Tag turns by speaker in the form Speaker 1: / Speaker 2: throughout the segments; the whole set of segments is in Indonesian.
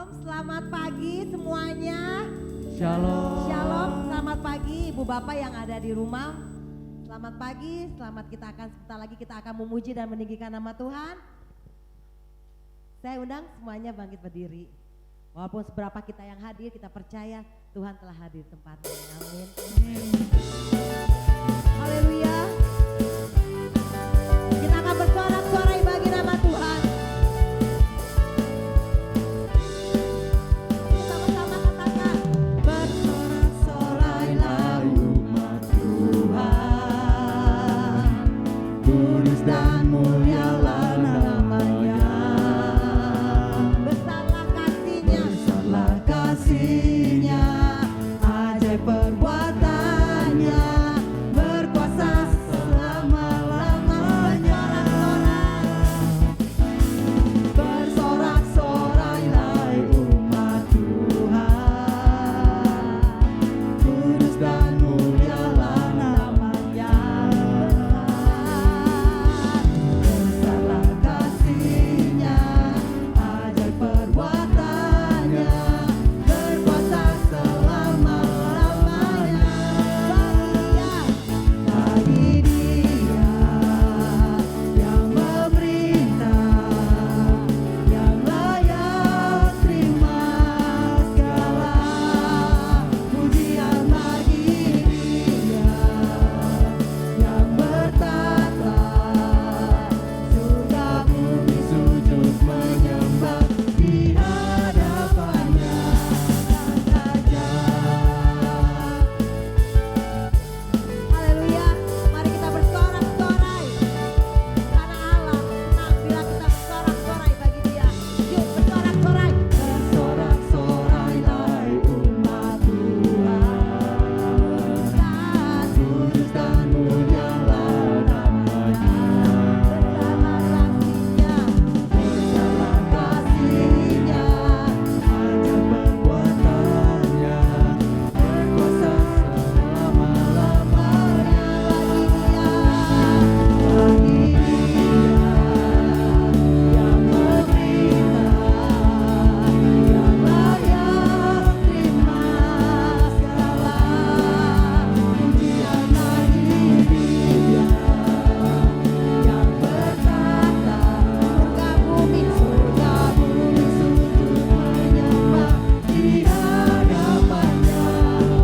Speaker 1: Shalom, selamat pagi semuanya.
Speaker 2: Shalom.
Speaker 1: Shalom, selamat pagi Ibu Bapak yang ada di rumah. Selamat pagi, sebentar lagi kita akan memuji dan meninggikan nama Tuhan. Saya undang semuanya bangkit berdiri. Walaupun seberapa kita yang hadir, kita percaya Tuhan telah hadir di tempat ini. Amin. Haleluya. Kita akan bersorak-sorai bagi nama Tuhan. Sama-sama katakan, bersorak-sorailah umat Tuhan, kudus dan mulialah namanya. Besarlah kasih-Nya, ajaib perbuatannya, berkuasa selama-lamanya. Bersorak-sorailah umat Tuhan, kudus dan mulialah namanya. Besarlah kasih-Nya, ajaib perbuatannya, berkuasa selama-lamanya. Bagi Dia yang memerintah, yang layak terima segala pujian. Bagi Dia yang bertata, surga bumi sujud menyembah di hadapannya saja. Haleluya, mari kita bersorak-sorai karena Allah senang bila kita bersorak-sorai bagi Dia. Yuk bersorak-sorai. Bersorak-sorailah umat Tuhan, kudus dan mulialah namanya. Besarlah kasih-Nya, ajaib perbuatannya, berkuasa selama-lamanya. Bagi Dia yang memerintah, yang layak terima segala pujian. Bagi Dia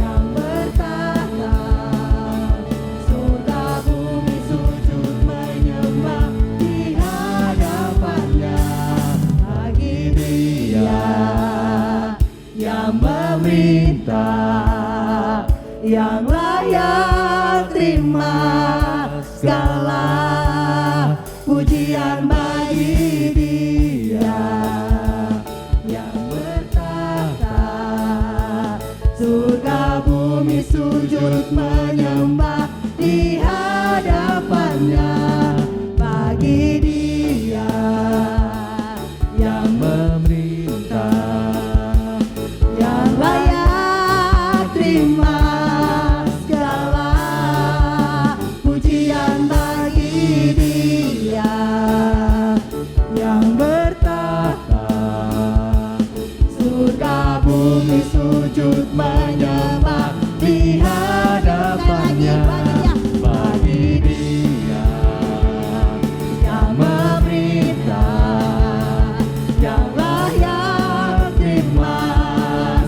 Speaker 1: yang bertata, surga bumi sujud menyembah di hadapannya. Bagi Dia yang memerintah, yang layak terima segala pujian. Bagi Dia yang bertata, surga bumi sujud menyembah di hadapannya. Bagi Dia yang memerintah, yang layak terima segala pujian. Bagi Dia yang bertata, surga bumi sujud menyembah di hadapannya. Bagi Dia yang memerintah, yang layak terima segala pujian. Bagi Dia yang bertata, surga bumi sujud menyembah di hadapannya. Bagi Dia yang memerintah, yang layak terima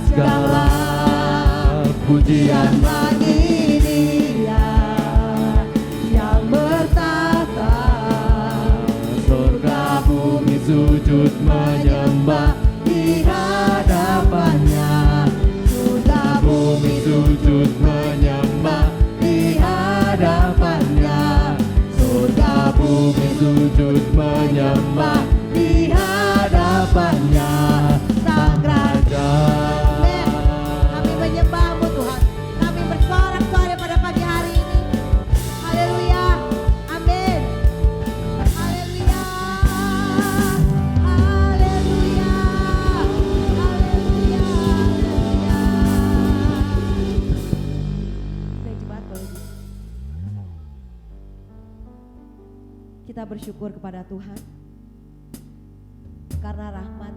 Speaker 1: segala pujian. Bagi Dia yang bertata, surga bumi sujud menyembah di hadapannya. Surga bumi sujud menyembah di hadapannya. Surga bumi sujud menyembah di hadapannya. Sang Raja, kami menyembah-Mu Tuhan. Kami bersorak-sorai pada pagi hari ini. Haleluya, amin. Haleluya, haleluya. bersyukur kepada Tuhan karena rahmat,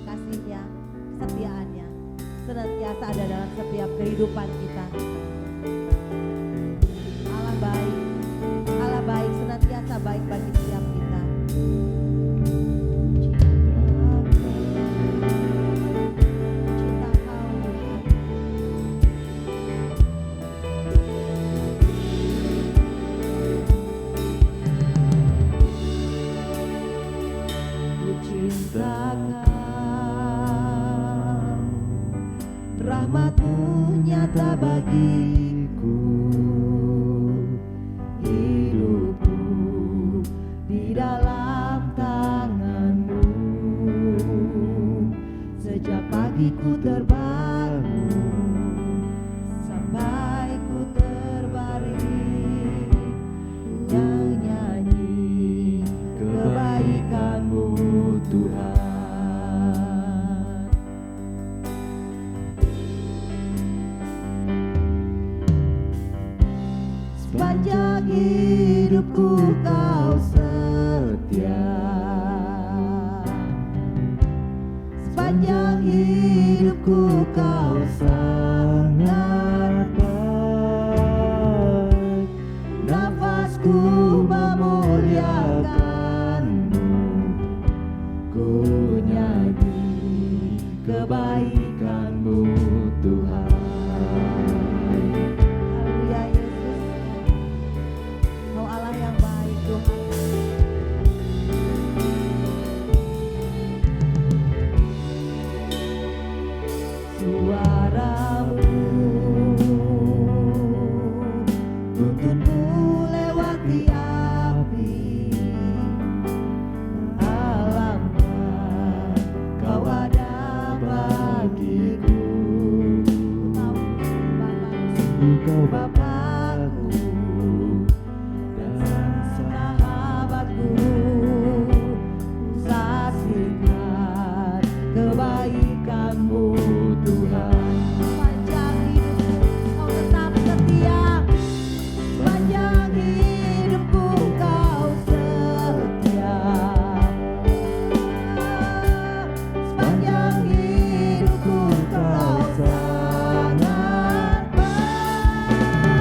Speaker 1: kasih-Nya, kesetiaan-Nya senantiasa ada dalam setiap kehidupan kita. Allah baik, senantiasa baik bagi setiap kita. Cinta Kau Tuhan. Ku cinta Kau, rahmat-Mu nyata bagiku, hidupku di dalam tangan-Mu. Sejak pagi ku terbangun sampai ku terbaring, ku nyanyi kebaikan-Mu Tuhan. Sepanjang hidupku Kau setia, sepanjang hidupku Kau sangat baik. Nafasku memuliakan-Mu, ku nyanyi kebaikan-Mu Tuhan. Haleluya Yesus, Kau Allah yang baik Tuhan. Suara-Mu tuntunku lewati api, alamnya Kau ada bagiku. Kau Bapakku dan sahabatku, saksikan kebaikan-Mu Tuhan. Sepanjang hidupku Kau tetap setia, sepanjang hidupku Kau setia, sepanjang hidupku Kau sangat baik.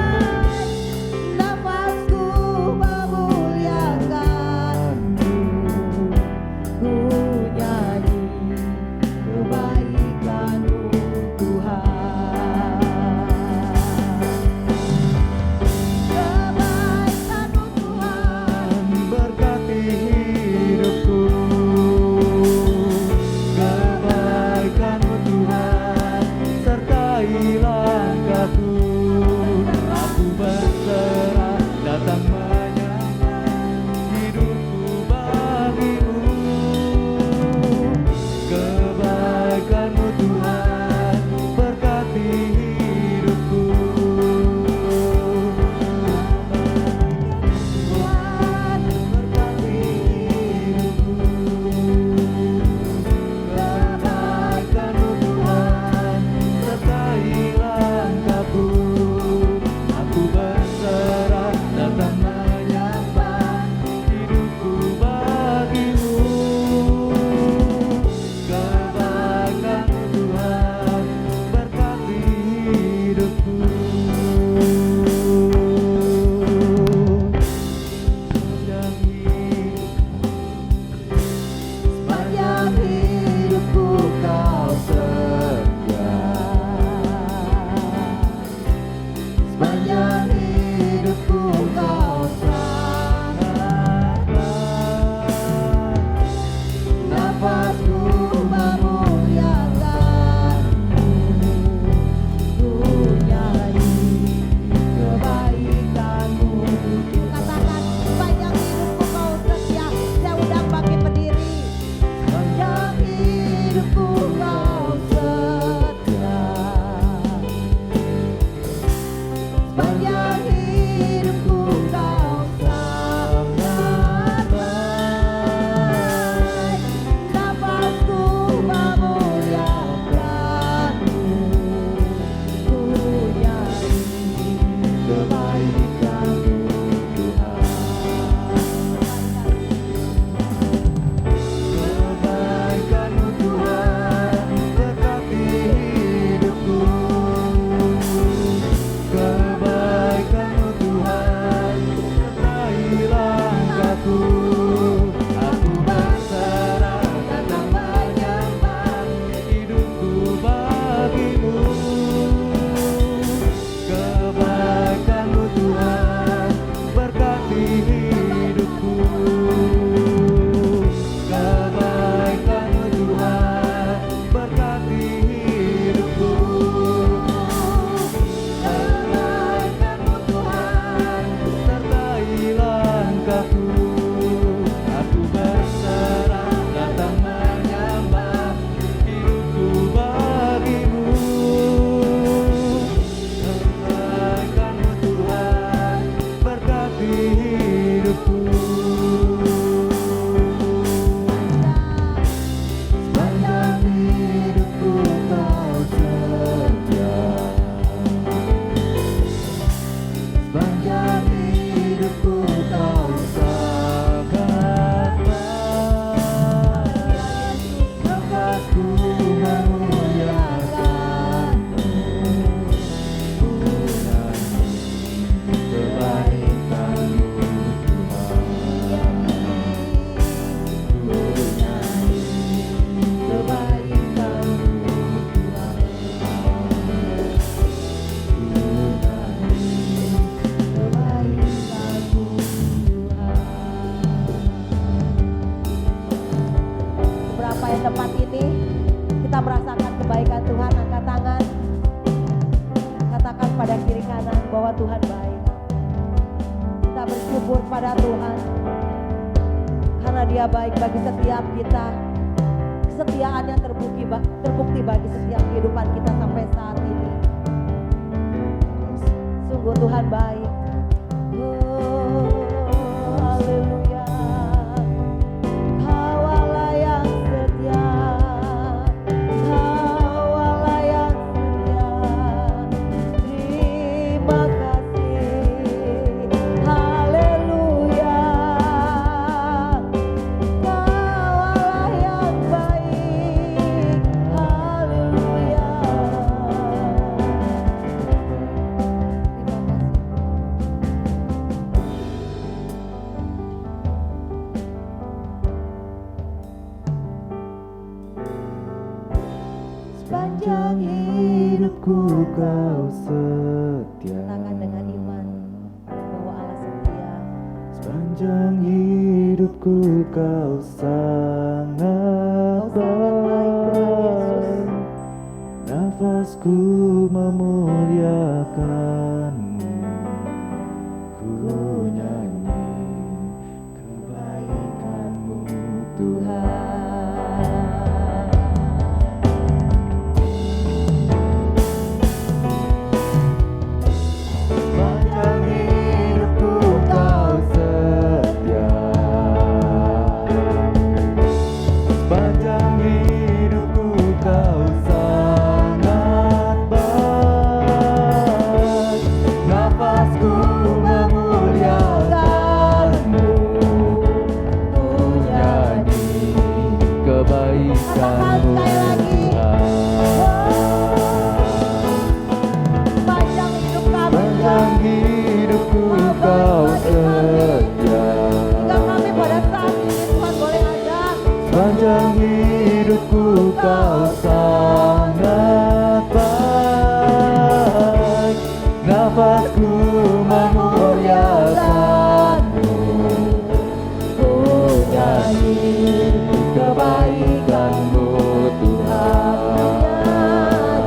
Speaker 1: di tempat ini kita merasakan kebaikan Tuhan, angkat tangan, katakan pada kiri kanan bahwa Tuhan baik. Kita bersyukur pada Tuhan karena Dia baik bagi setiap kita. Kesetiaannya terbukti bagi setiap kehidupan kita sampai saat ini. Sungguh Tuhan baik. Haleluya. Kau Allah yang setia, Kau Allah yang setia. Terima kasih. Haleluya. Kau Allah yang baik. Haleluya.
Speaker 2: Sepanjang hidupku kau setia.
Speaker 1: Katakan dengan iman bahwa Allah setia.
Speaker 2: Sepanjang hidupku kau sangat
Speaker 1: Kau sangat baik, Tuhan Yesus.
Speaker 2: Nafasku memuliakan-Mu, ku nyanyi kebaikan-Mu Tuhan. Sepanjang hidupku kau setia. Sepanjang hidupku kau sangat baik. Nafasku memuliakan-Mu, ku nyanyi kebaikan-Mu Tuhan.
Speaker 1: Sepanjang hidup kami,
Speaker 2: Sepanjang hidupku kau setia.
Speaker 1: hingga kami pada saat ini Tuhan boleh ada.
Speaker 2: Sepanjang hidupku kau sangat baik. Nafasku memuliakan-Mu, ku nyanyi kebaikan-Mu Tuhan.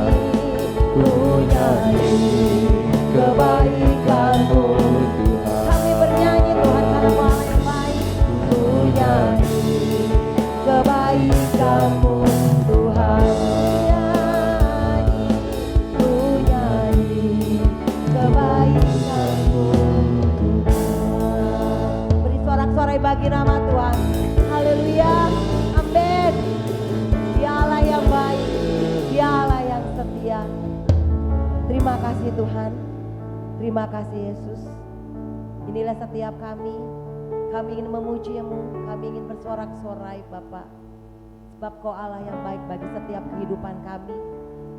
Speaker 2: Ku nyanyi kebaikan-Mu Tuhan.
Speaker 1: Kami bernyanyi Tuhan karena Kau Allah yang baik.
Speaker 2: Ku nyanyi
Speaker 1: Kebaikan-Mu Tuhan. Ku nyanyi kebaikan-Mu Tuhan. Beri sorak-sorai bagi nama Tuhan. Haleluya. Amin. Dia Allah yang baik. Dia Allah yang setia. Terima kasih Tuhan. Terima kasih Yesus. Inilah setiap kami. Kami ingin memuji-Mu. Kami ingin bersorak-sorai Bapa. Sebab Kau Allah yang baik bagi setiap kehidupan kami.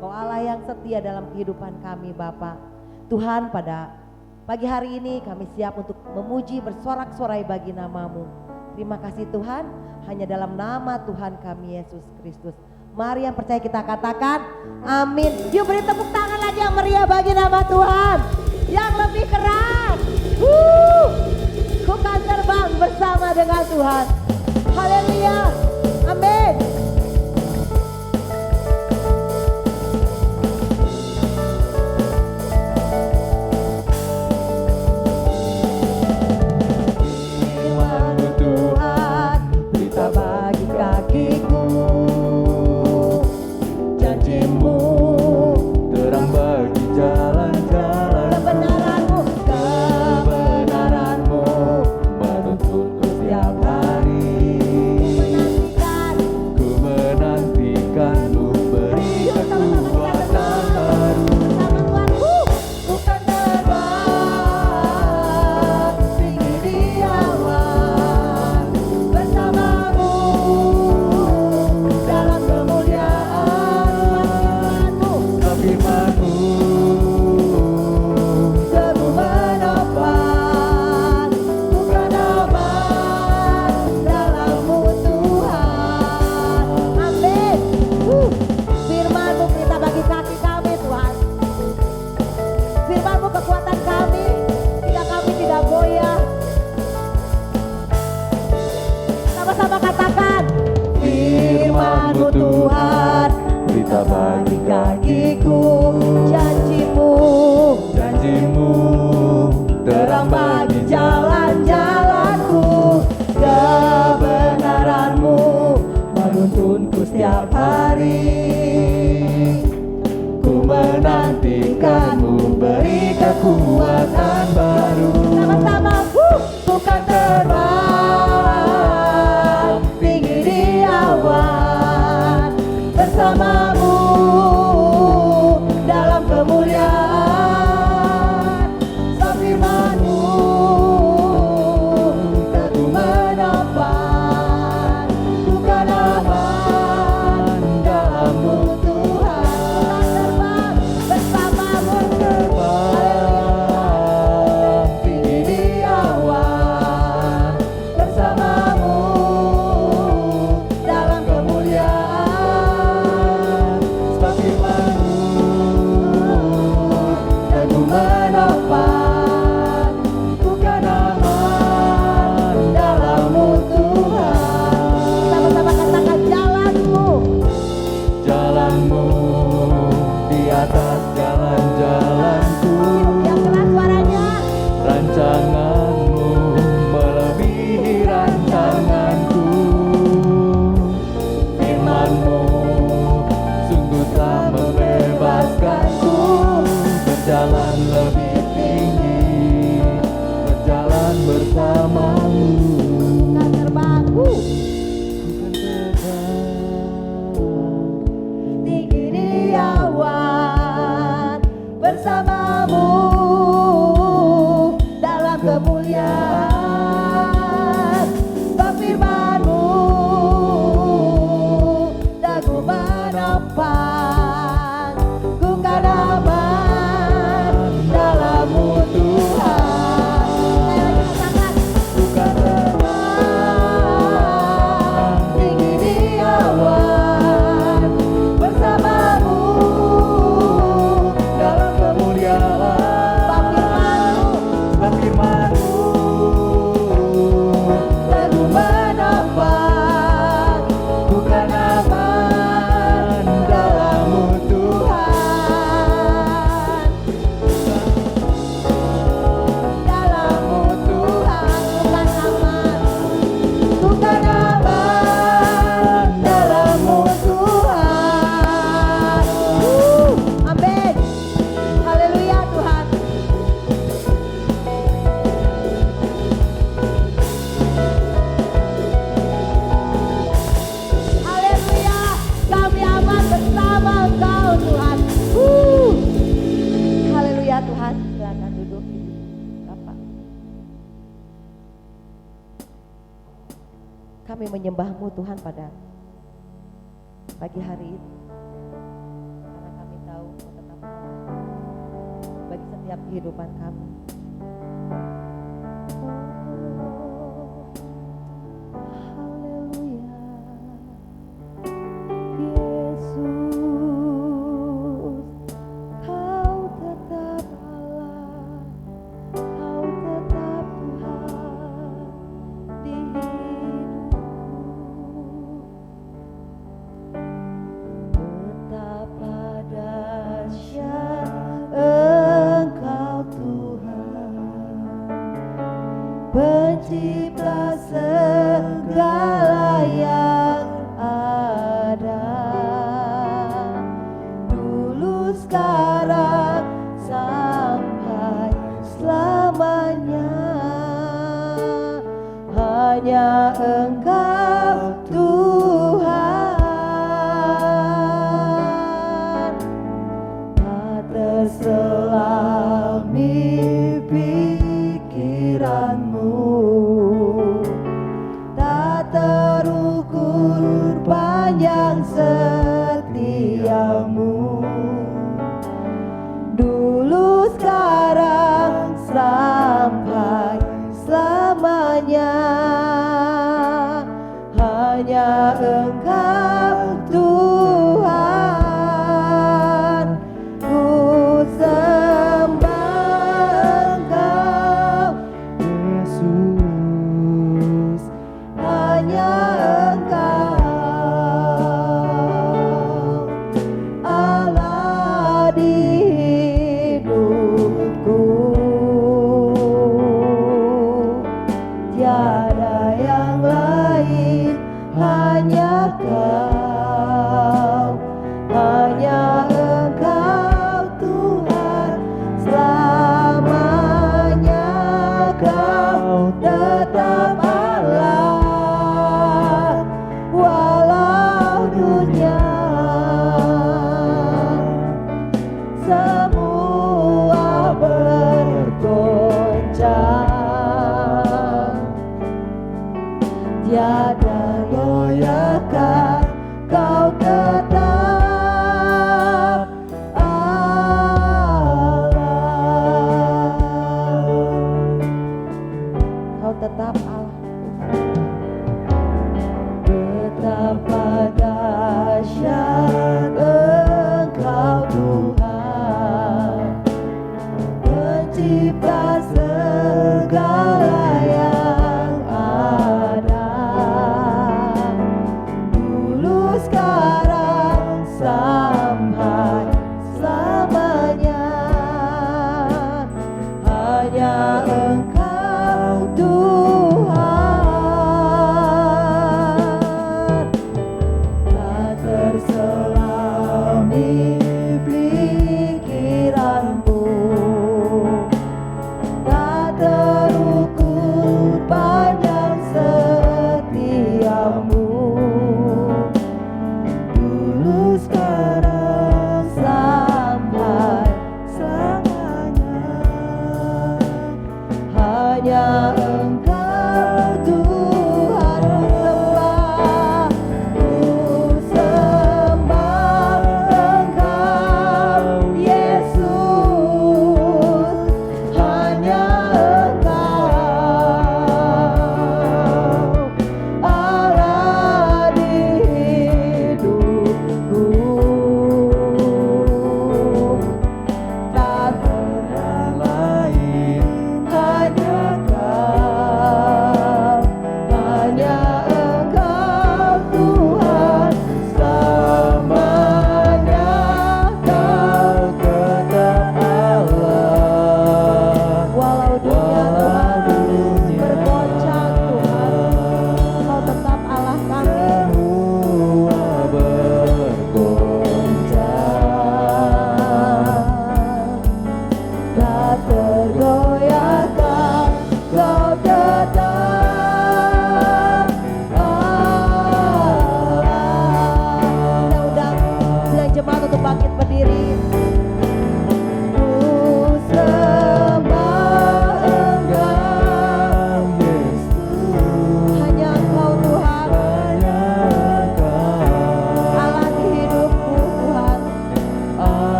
Speaker 1: Kau Allah yang setia dalam kehidupan kami Bapa. Tuhan, pada pagi hari ini kami siap untuk memuji, bersorak-sorai bagi nama-Mu. Terima kasih Tuhan. Hanya dalam nama Tuhan kami Yesus Kristus. Mari yang percaya kita katakan amin. Yuk beri tepuk tangan lagi yang meriah bagi nama Tuhan. Yang lebih keras. Ku kan terbang bersama dengan Tuhan. Haleluya. Amin. Firman-Mu Tuhan, berita bagi kakiku. Janji-Mu
Speaker 2: terang bagi jalan-jalan.
Speaker 1: kebenaran-Mu,
Speaker 2: Kebenaran-Mu menuntunku setiap hari.
Speaker 1: menantikan.
Speaker 2: Ku menantikan-Mu beri kekuatan baru.
Speaker 1: Bersama Tuhanku.
Speaker 2: Ku kan terbang tinggi di awan bersama-Mu dalam kemuliaan. Firman-Mu
Speaker 1: Debu menopang, bukan aman dalam-Mu Tuhan. Amin. Tuhan, berita bagi kakiku. Janjimu,
Speaker 2: Janjimu
Speaker 1: terang bagi jalan-jalanku. Kebenaranmu menuntunku setiap hari.
Speaker 2: Ku menantikanmu, beri kekuatan baru.
Speaker 1: Sama-sama, bukan terbang tinggi di awan, bersamamu dalam kemuliaan. Firman-Mu teguh menopang, bukan aman dalam-Mu Tuhan. Bersamamu
Speaker 2: Terbang tinggi di
Speaker 1: awan, bersamamu dalam kemuliaan.
Speaker 2: sebab firman-Mu
Speaker 1: Teguh menopang, bukan aman dalam-Mu Tuhan. Sama-sama katakan jalan-Mu.
Speaker 2: jalan-Mu di atas jalan-jalanku.
Speaker 1: Yang keras suaranya.
Speaker 2: Rancangan-Mu melebihi rancanganku. Firman-Mu sungguh telah membebaskanku. Berjalan lebih tinggi, berjalan bersama-Mu.
Speaker 1: Bukan terbang,
Speaker 2: Bukan terbang
Speaker 1: tinggi di awan, bersamamu dalam kemuliaan. Sebab firman-Mu teguh menopang, ku kan aman dalam-Mu Tuhan. Saya lagi katakan,
Speaker 2: bukan
Speaker 1: terbang tinggi di awan, bersamamu
Speaker 2: dalam kemuliaan.
Speaker 1: sebab firman-Mu teguh menopang,
Speaker 2: Bukan aman dalam-Mu
Speaker 1: Tuhan. Dalam-Mu Tuhan, bukan aman dalam-Mu Tuhan. Amin. Haleluya Tuhan. Haleluya, kami aman bersama Engkau Tuhan. Haleluya Tuhan, silakan duduk Bapak. Kami menyembah-Mu Tuhan pada pagi hari ini, karena kami tahu Kau tetap Allah bagi setiap kehidupan kami. Haleluya, Yesus, Kau tetap Allah, Kau tetap Tuhan di hidupku. Betapa dahsyat Engkau Tuhan, pencipta segala yang ada, dulu sekarang sampai selamanya. Hanya Engkau Tuhan, tak terselami pikiran-Mu, tak terukur panjang setia-Mu. Dulu sekarang sampai selamanya. Hanya Engkau Tuhan, ku sembah Engkau
Speaker 2: Yesus.
Speaker 1: hanya Engkau.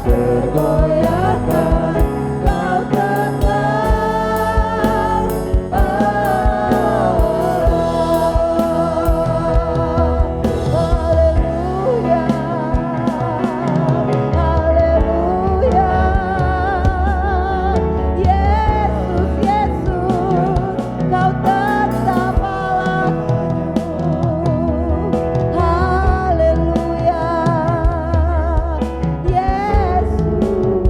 Speaker 2: tergoyahkan, Kau tetap
Speaker 1: Haleluya, haleluya. Yesus, Yesus, Kau tetap Allahku. Haleluya, Yesus.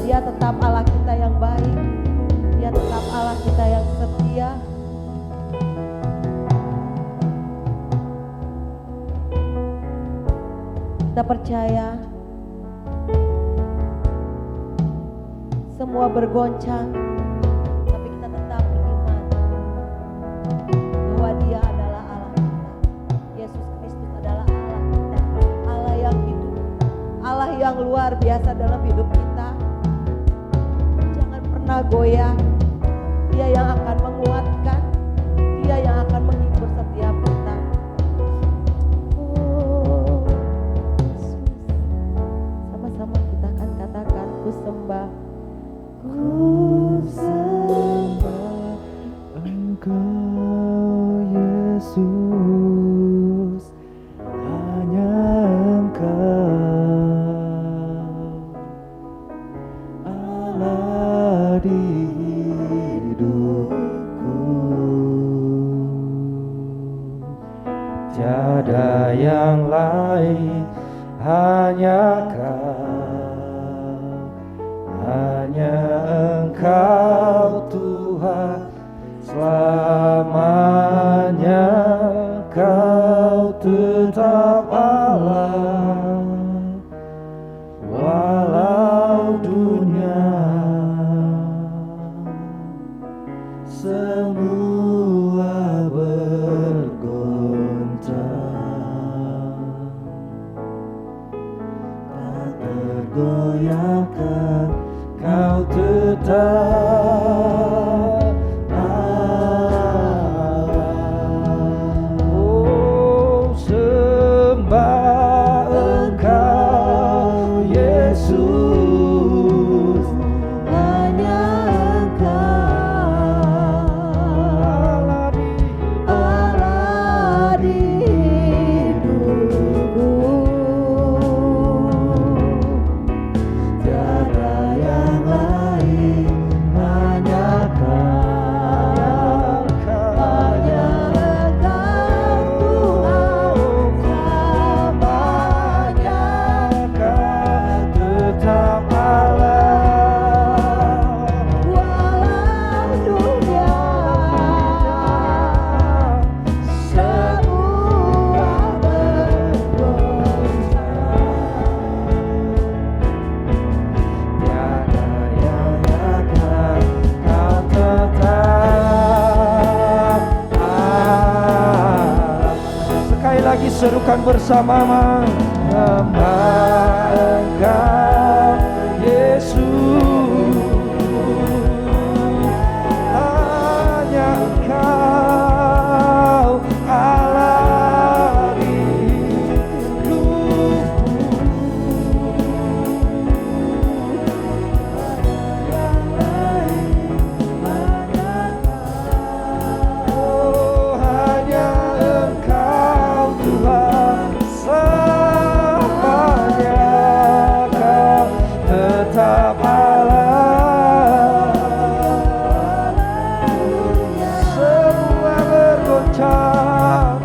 Speaker 1: Dia tetap Allah kita yang baik. Dia tetap Allah kita yang setia. Kita percaya semua bergoncang, tapi kita tetap beriman bahwa Dia adalah Allah kita. Yesus Kristus adalah Allah kita, Allah yang hidup, Allah yang luar biasa dalam hidup kita. Jangan pernah goyah. Dia yang akan menguatkan, Dia yang akan menghibur setiap kita. Oh, Yesus. Sama-sama kita akan katakan, ku sembah, ku sembah.
Speaker 2: Engkau Yesus, hanya Engkau Allah di hidupku. Tiada yang lain, hanya Kau, hanya Engkau Tuhan. Selamanya Kau tetap Allah, walau dunia semua bergoncang, tak tergoyahkan, Kau tetap Allah. Oh, sembah Engkau Yesus,
Speaker 1: Hanya Engkau Allah di hidupku.
Speaker 2: tiada yang lain, hanya Kau,
Speaker 1: Hanya Engkau Tuhan, selamanya
Speaker 2: Kau tetap Allah,
Speaker 1: walau dunia semua bergoncang.
Speaker 2: tiada yang akan, Kau tetap Allah. Sekali lagi serukan bersama, sembah Engkau Yesus, hanya Engkau Allah di hidupku. Oh, hanya Engkau Tuhan, selamanya Kau tetap Allah. Semua bergoncang,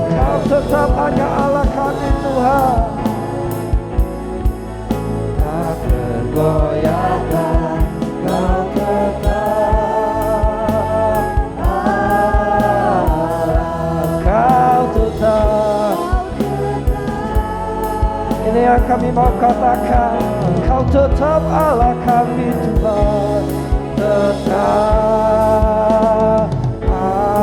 Speaker 2: Kau tetap hanya Allah kami Tuhan. Tak tergoyahkan, Kau tetap Allah. Kau tetap. Ini yang kami mau katakan, Kau tetap Allah kami Tuhan, tetap Allah.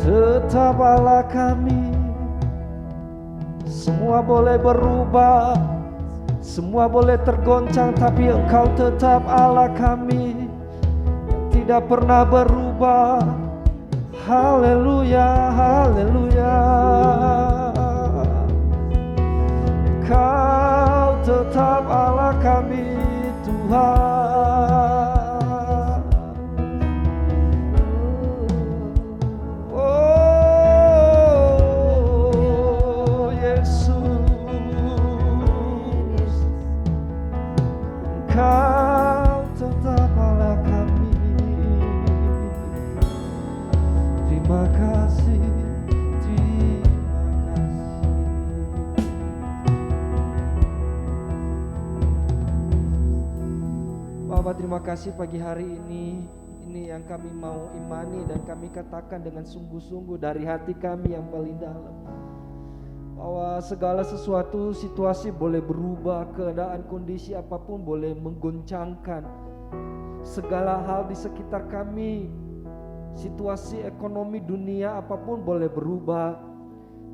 Speaker 2: Tetap Allah kami. Semua boleh berubah, Semua boleh tergoncang, tapi Engkau tetap Allah kami yang tidak pernah berubah. Haleluya, haleluya. Engkau tetap Allah kami, Tuhan. Kau tetap Allah kami. Terima kasih, terima kasih. Bapak, terima kasih pagi hari ini. Ini yang kami mau imani dan kami katakan dengan sungguh-sungguh dari hati kami yang paling dalam, bahwa segala sesuatu, situasi boleh berubah, keadaan kondisi apapun boleh menggoncangkan segala hal di sekitar kami, situasi ekonomi dunia apapun boleh berubah.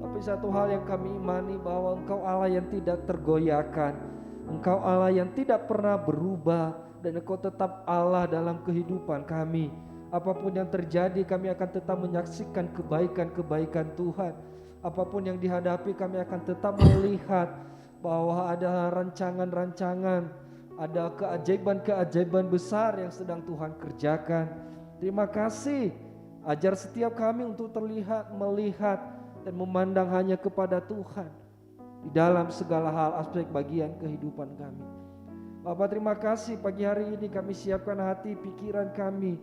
Speaker 2: Tapi satu hal yang kami imani, bahwa Engkau Allah yang tidak tergoyahkan, Engkau Allah yang tidak pernah berubah, dan Engkau tetap Allah dalam kehidupan kami. Apapun yang terjadi, kami akan tetap menyaksikan kebaikan-kebaikan Tuhan. Apapun yang dihadapi, kami akan tetap melihat bahwa ada rancangan-rancangan, ada keajaiban-keajaiban besar yang sedang Tuhan kerjakan. Terima kasih, ajar setiap kami untuk terlihat, melihat, dan memandang hanya kepada Tuhan di dalam segala hal aspek bagian kehidupan kami. Bapak, terima kasih pagi hari ini kami siapkan hati, pikiran kami,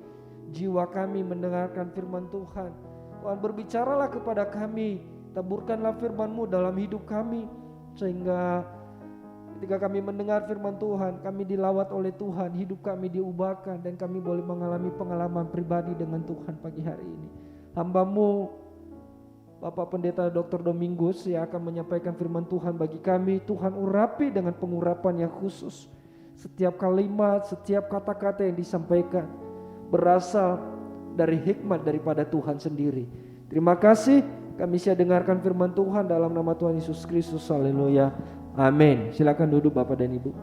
Speaker 2: jiwa kami mendengarkan firman Tuhan. Tuhan, berbicaralah kepada kami, taburkanlah firman-Mu dalam hidup kami, sehingga ketika kami mendengar firman Tuhan, kami dilawat oleh Tuhan, hidup kami diubahkan, dan kami boleh mengalami pengalaman pribadi dengan Tuhan pagi hari ini. Hamba-Mu Bapak Pendeta Dr. Domingus yang akan menyampaikan firman Tuhan bagi kami, Tuhan urapi dengan pengurapan yang khusus. Setiap kalimat, setiap kata-kata yang disampaikan berasal dari hikmat daripada Tuhan sendiri. Terima kasih, kami siap dengarkan firman Tuhan dalam nama Tuhan Yesus Kristus. Haleluya, amin. Silakan duduk Bapak dan Ibu.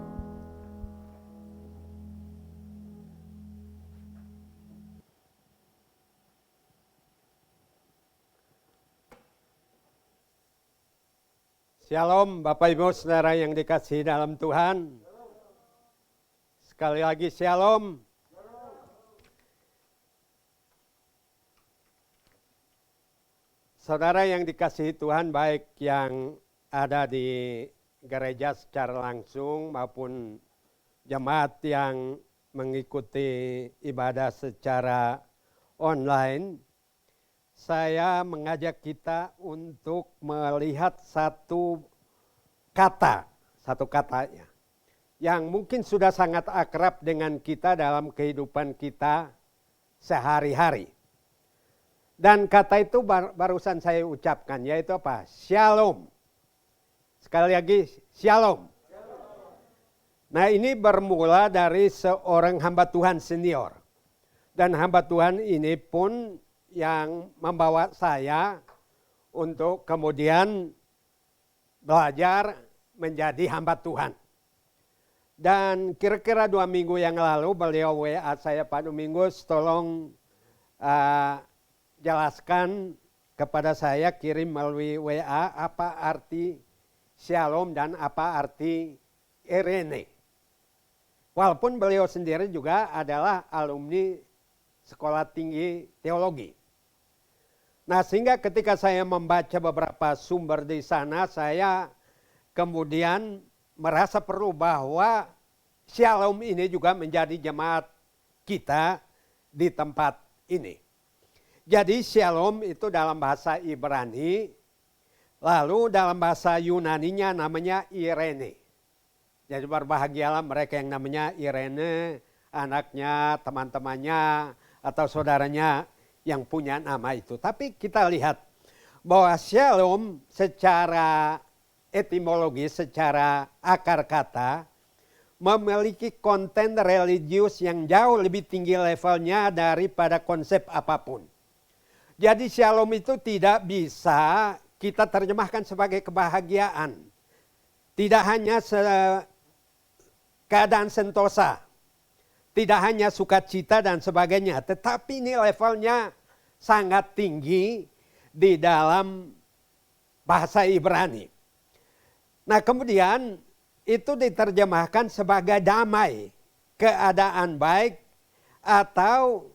Speaker 3: Shalom Bapak Ibu Saudara yang dikasihi dalam Tuhan. Sekali lagi shalom. Saudara yang dikasihi Tuhan, baik yang ada di gereja secara langsung maupun jemaat yang mengikuti ibadah secara online, saya mengajak kita untuk melihat satu katanya yang mungkin sudah sangat akrab dengan kita dalam kehidupan kita sehari-hari. Dan kata itu barusan saya ucapkan, yaitu apa? Shalom. Sekali lagi, shalom. Nah, ini bermula dari seorang hamba Tuhan senior. Dan hamba Tuhan ini pun yang membawa saya untuk kemudian belajar menjadi hamba Tuhan. Dan kira-kira 2 minggu yang lalu beliau WA saya, Pak Domingus, tolong jelaskan kepada saya, kirim melalui WA apa arti shalom dan apa arti irene. Walaupun beliau sendiri juga adalah alumni Sekolah Tinggi Teologi. Nah, sehingga ketika saya membaca beberapa sumber di sana, saya kemudian merasa perlu bahwa shalom ini juga menjadi jemaat kita di tempat ini. Jadi shalom itu dalam bahasa Ibrani, lalu dalam bahasa Yunaninya namanya irene. Jadi berbahagialah mereka yang namanya Irene, anaknya, teman-temannya, atau saudaranya yang punya nama itu. Tapi kita lihat bahwa shalom secara etimologi, secara akar kata, memiliki konten religius yang jauh lebih tinggi levelnya daripada konsep apapun. Jadi shalom itu tidak bisa kita terjemahkan sebagai kebahagiaan. Tidak hanya keadaan sentosa. Tidak hanya sukacita dan sebagainya, tetapi ini levelnya sangat tinggi di dalam bahasa Ibrani. Nah kemudian itu diterjemahkan sebagai damai, keadaan baik, atau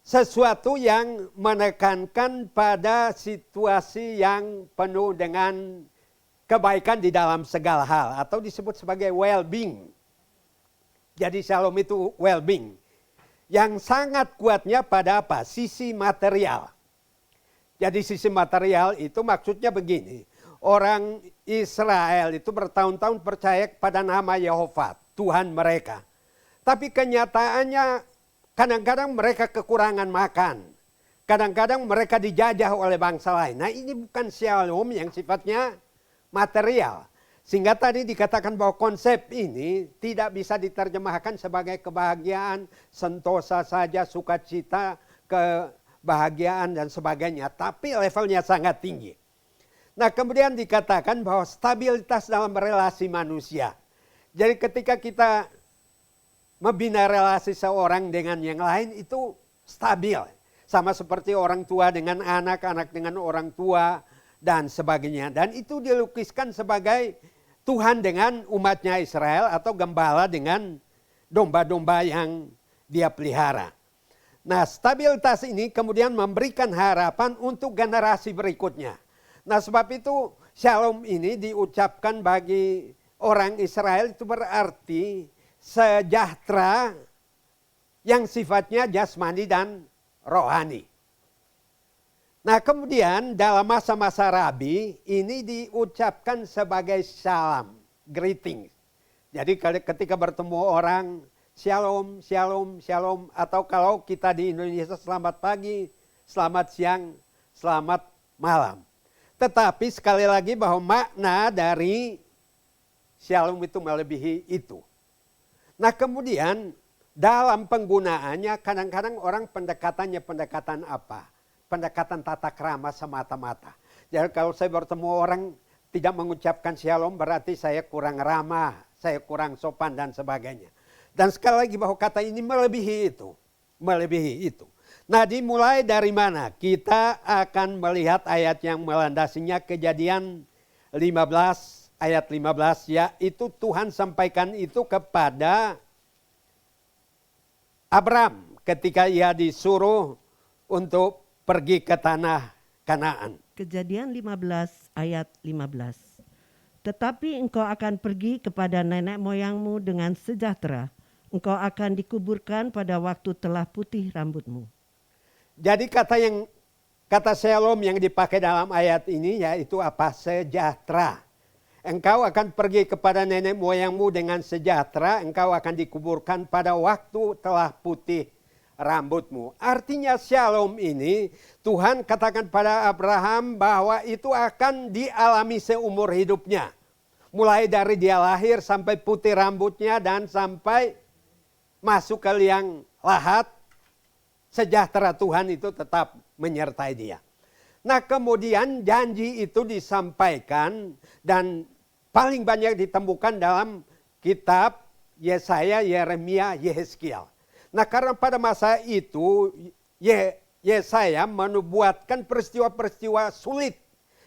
Speaker 3: sesuatu yang menekankan pada situasi yang penuh dengan kebaikan di dalam segala hal, atau disebut sebagai well-being. Jadi shalom itu well-being. Yang sangat kuatnya pada apa? Sisi material. Jadi sisi material itu maksudnya begini. Orang Israel itu bertahun-tahun percaya kepada nama Yehova, Tuhan mereka. Tapi kenyataannya kadang-kadang mereka kekurangan makan. Kadang-kadang mereka dijajah oleh bangsa lain. Nah ini bukan shalom yang sifatnya material. Sehingga tadi dikatakan bahwa konsep ini tidak bisa diterjemahkan sebagai kebahagiaan, sentosa saja, sukacita, kebahagiaan dan sebagainya. Tapi levelnya sangat tinggi. Nah kemudian dikatakan bahwa stabilitas dalam relasi manusia. Jadi ketika kita membina relasi seorang dengan yang lain itu stabil. Sama seperti orang tua dengan anak, anak dengan orang tua dan sebagainya. Dan itu dilukiskan sebagai Tuhan dengan umatnya Israel atau gembala dengan domba-domba yang dia pelihara. Nah stabilitas ini kemudian memberikan harapan untuk generasi berikutnya. Nah sebab itu shalom ini diucapkan bagi orang Israel itu berarti sejahtera yang sifatnya jasmani dan rohani. Nah kemudian dalam masa-masa Rabi ini diucapkan sebagai salam, greeting. Jadi ketika bertemu orang shalom, shalom, shalom. Atau kalau kita di Indonesia selamat pagi, selamat siang, selamat malam. Tetapi sekali lagi bahwa makna dari shalom itu melebihi itu. Nah kemudian dalam penggunaannya kadang-kadang orang pendekatannya pendekatan apa? Pendekatan tata krama semata-mata. Jadi kalau saya bertemu orang tidak mengucapkan shalom berarti saya kurang ramah, saya kurang sopan dan sebagainya. Dan sekali lagi bahwa kata ini melebihi itu. Melebihi itu. Nah dimulai dari mana? Kita akan melihat ayat yang melandasinya Kejadian 15 ayat 15 yaitu Tuhan sampaikan itu kepada Abram ketika ia disuruh untuk pergi ke tanah Kanaan.
Speaker 4: Kejadian 15 ayat 15. Tetapi engkau akan pergi kepada nenek moyangmu dengan sejahtera. Engkau akan dikuburkan pada waktu telah putih rambutmu.
Speaker 3: Jadi kata shalom yang dipakai dalam ayat ini yaitu apa? Sejahtera. Engkau akan pergi kepada nenek moyangmu dengan sejahtera. Engkau akan dikuburkan pada waktu telah putih rambutmu. Artinya shalom ini Tuhan katakan pada Abraham bahwa itu akan dialami seumur hidupnya. Mulai dari dia lahir sampai putih rambutnya dan sampai masuk ke liang lahat. Sejahtera Tuhan itu tetap menyertai dia. Nah kemudian janji itu disampaikan dan paling banyak ditemukan dalam kitab Yesaya, Yeremia, Yehezkiel. Nah karena pada masa itu Yesaya menubuatkan peristiwa-peristiwa sulit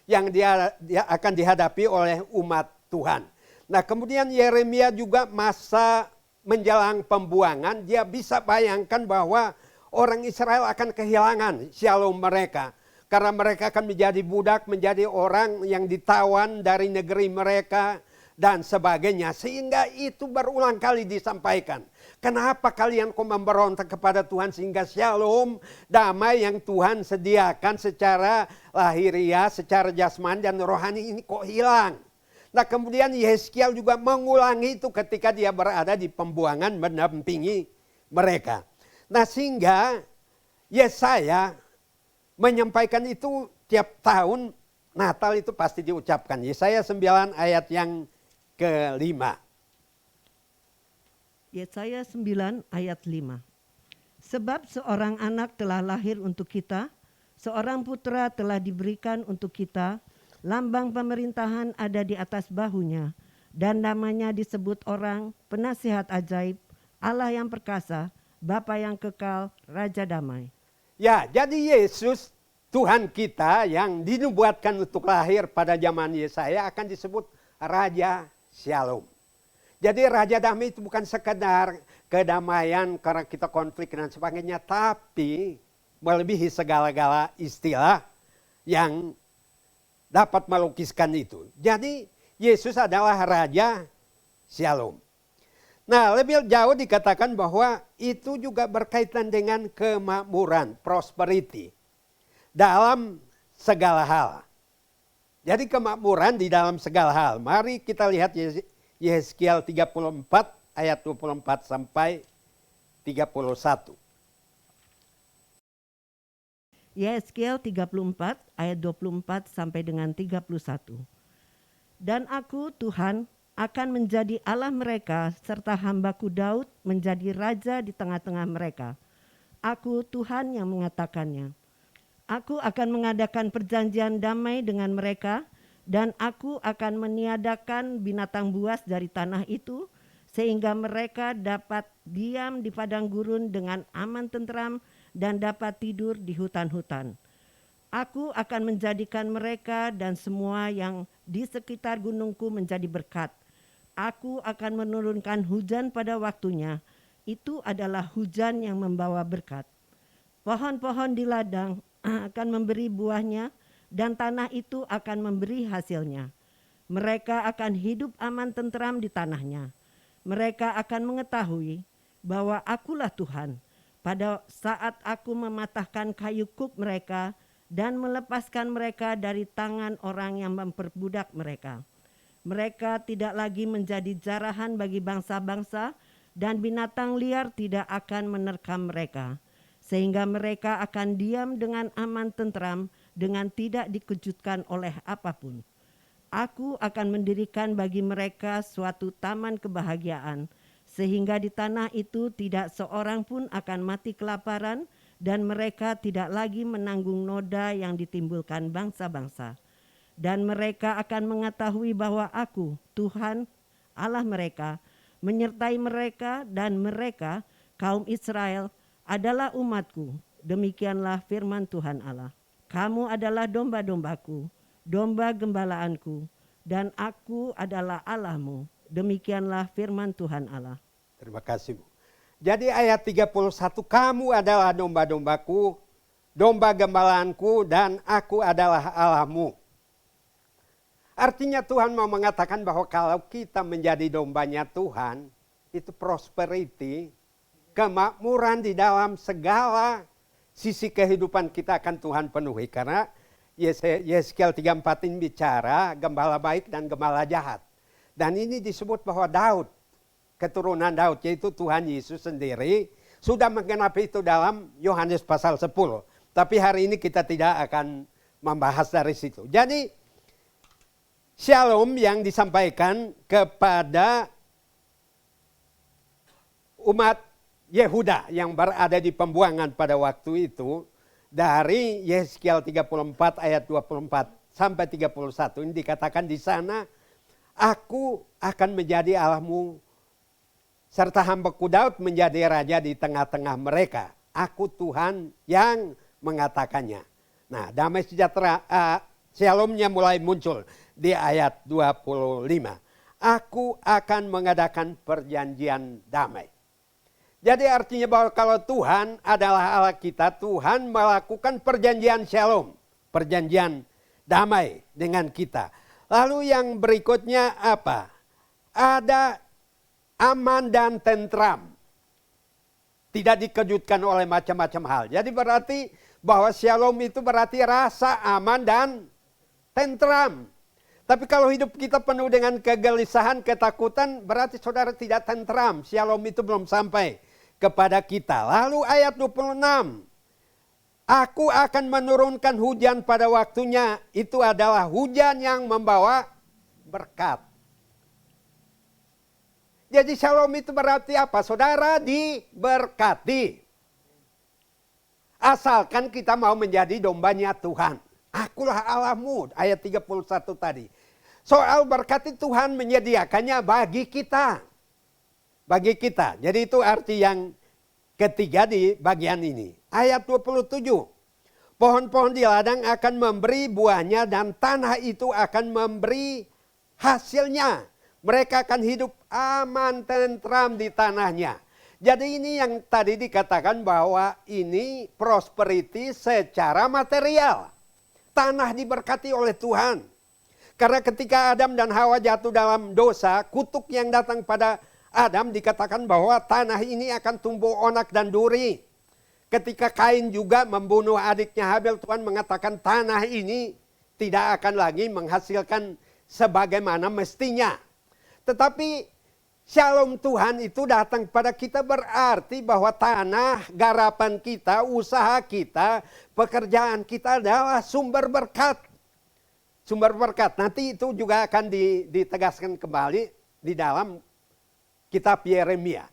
Speaker 3: yang dia akan dihadapi oleh umat Tuhan. Nah kemudian Yeremia juga masa menjelang pembuangan dia bisa bayangkan bahwa orang Israel akan kehilangan shalom mereka. Karena mereka akan menjadi budak, menjadi orang yang ditawan dari negeri mereka dan sebagainya. Sehingga itu berulang kali disampaikan. Kenapa kalian kok memberontak kepada Tuhan sehingga shalom, damai yang Tuhan sediakan secara lahiriah, secara jasmani dan rohani ini kok hilang. Nah kemudian Yehezkiel juga mengulangi itu ketika dia berada di pembuangan mendampingi mereka. Nah sehingga Yesaya menyampaikan itu tiap tahun Natal itu pasti diucapkan. Yesaya 9 ayat yang ke-5.
Speaker 4: Yesaya 9 ayat 5. Sebab seorang anak telah lahir untuk kita, seorang putra telah diberikan untuk kita, lambang pemerintahan ada di atas bahunya, dan namanya disebut orang penasihat ajaib, Allah yang perkasa, Bapa yang kekal, Raja damai.
Speaker 3: Ya, jadi Yesus Tuhan kita yang dinubuatkan untuk lahir pada zaman Yesaya akan disebut Raja Shalom. Jadi Raja Damai itu bukan sekedar kedamaian karena kita konflik dan sebagainya, tapi melebihi segala-gala istilah yang dapat melukiskan itu. Jadi Yesus adalah Raja Shalom. Nah, lebih jauh dikatakan bahwa itu juga berkaitan dengan kemakmuran, prosperity dalam segala hal. Jadi kemakmuran di dalam segala hal. Mari kita lihat Yehezkiel 34 ayat 24 sampai 31.
Speaker 4: Yehezkiel 34 ayat 24 sampai dengan 31. Dan aku Tuhan akan menjadi Allah mereka serta hambaku Daud menjadi raja di tengah-tengah mereka. Aku Tuhan yang mengatakannya. Aku akan mengadakan perjanjian damai dengan mereka dan aku akan meniadakan binatang buas dari tanah itu sehingga mereka dapat diam di padang gurun dengan aman tentram dan dapat tidur di hutan-hutan. Aku akan menjadikan mereka dan semua yang di sekitar gunungku menjadi berkat. Aku akan menurunkan hujan pada waktunya. Itu adalah hujan yang membawa berkat. Pohon-pohon di ladang akan memberi buahnya dan tanah itu akan memberi hasilnya. Mereka akan hidup aman tentram di tanahnya. Mereka akan mengetahui bahwa akulah Tuhan pada saat aku mematahkan kayu kuk mereka dan melepaskan mereka dari tangan orang yang memperbudak mereka. Mereka tidak lagi menjadi jarahan bagi bangsa-bangsa dan binatang liar tidak akan menerkam mereka. Sehingga mereka akan diam dengan aman tentram dengan tidak dikejutkan oleh apapun. Aku akan mendirikan bagi mereka suatu taman kebahagiaan, sehingga di tanah itu tidak seorang pun akan mati kelaparan dan mereka tidak lagi menanggung noda yang ditimbulkan bangsa-bangsa. Dan mereka akan mengetahui bahwa aku, Tuhan, Allah mereka, menyertai mereka dan mereka, kaum Israel, adalah umatku. Demikianlah firman Tuhan Allah. Kamu adalah domba-dombaku, domba gembalaanku, dan aku adalah Allahmu. Demikianlah firman Tuhan Allah.
Speaker 3: Terima kasih, Bu. Jadi ayat 31, kamu adalah domba-dombaku, domba gembalaanku, dan aku adalah Allahmu. Artinya Tuhan mau mengatakan bahwa kalau kita menjadi dombanya Tuhan, itu prosperity, kemakmuran di dalam segala sisi kehidupan kita akan Tuhan penuhi. Karena Yehezkiel 34 ini bicara gembala baik dan gembala jahat. Dan ini disebut bahwa Daud, keturunan Daud, yaitu Tuhan Yesus sendiri, sudah menggenapi itu dalam Yohanes pasal 10. Tapi hari ini kita tidak akan membahas dari situ. Jadi Shalom yang disampaikan kepada umat Yehuda yang berada di pembuangan pada waktu itu dari Yehezkiel 34 ayat 24 sampai 31 ini dikatakan di sana, aku akan menjadi Allahmu serta hambaku Daud menjadi raja di tengah-tengah mereka. Aku Tuhan yang mengatakannya. Nah, damai sejahtera Shalomnya mulai muncul di ayat 25. Aku akan mengadakan perjanjian damai. Jadi artinya bahwa kalau Tuhan adalah Allah kita, Tuhan melakukan perjanjian shalom, perjanjian damai dengan kita. Lalu yang berikutnya apa? Ada aman dan tentram. Tidak dikejutkan oleh macam-macam hal. Jadi berarti bahwa shalom itu berarti rasa aman dan tentram. Tapi kalau hidup kita penuh dengan kegelisahan, ketakutan, berarti saudara tidak tentram. Shalom itu belum sampai kepada kita. Lalu ayat 26. Aku akan menurunkan hujan pada waktunya. Itu adalah hujan yang membawa berkat. Jadi shalom itu berarti apa? Saudara diberkati. Asalkan kita mau menjadi dombanya Tuhan. Akulah Allahmu, ayat 31 tadi. Soal berkat itu Tuhan menyediakannya bagi kita. Bagi kita. Jadi itu arti yang ketiga di bagian ini. Ayat 27. Pohon-pohon di ladang akan memberi buahnya dan tanah itu akan memberi hasilnya. Mereka akan hidup aman tentram di tanahnya. Jadi ini yang tadi dikatakan bahwa ini prosperity secara material. Tanah diberkati oleh Tuhan. Karena ketika Adam dan Hawa jatuh dalam dosa, kutuk yang datang pada Adam dikatakan bahwa tanah ini akan tumbuh onak dan duri. Ketika Kain juga membunuh adiknya Habel, Tuhan mengatakan tanah ini tidak akan lagi menghasilkan sebagaimana mestinya. Tetapi shalom Tuhan itu datang pada kita berarti bahwa tanah, garapan kita, usaha kita, pekerjaan kita adalah sumber berkat. Sumber berkat. Nanti itu juga akan ditegaskan kembali di dalam kitab Yeremia.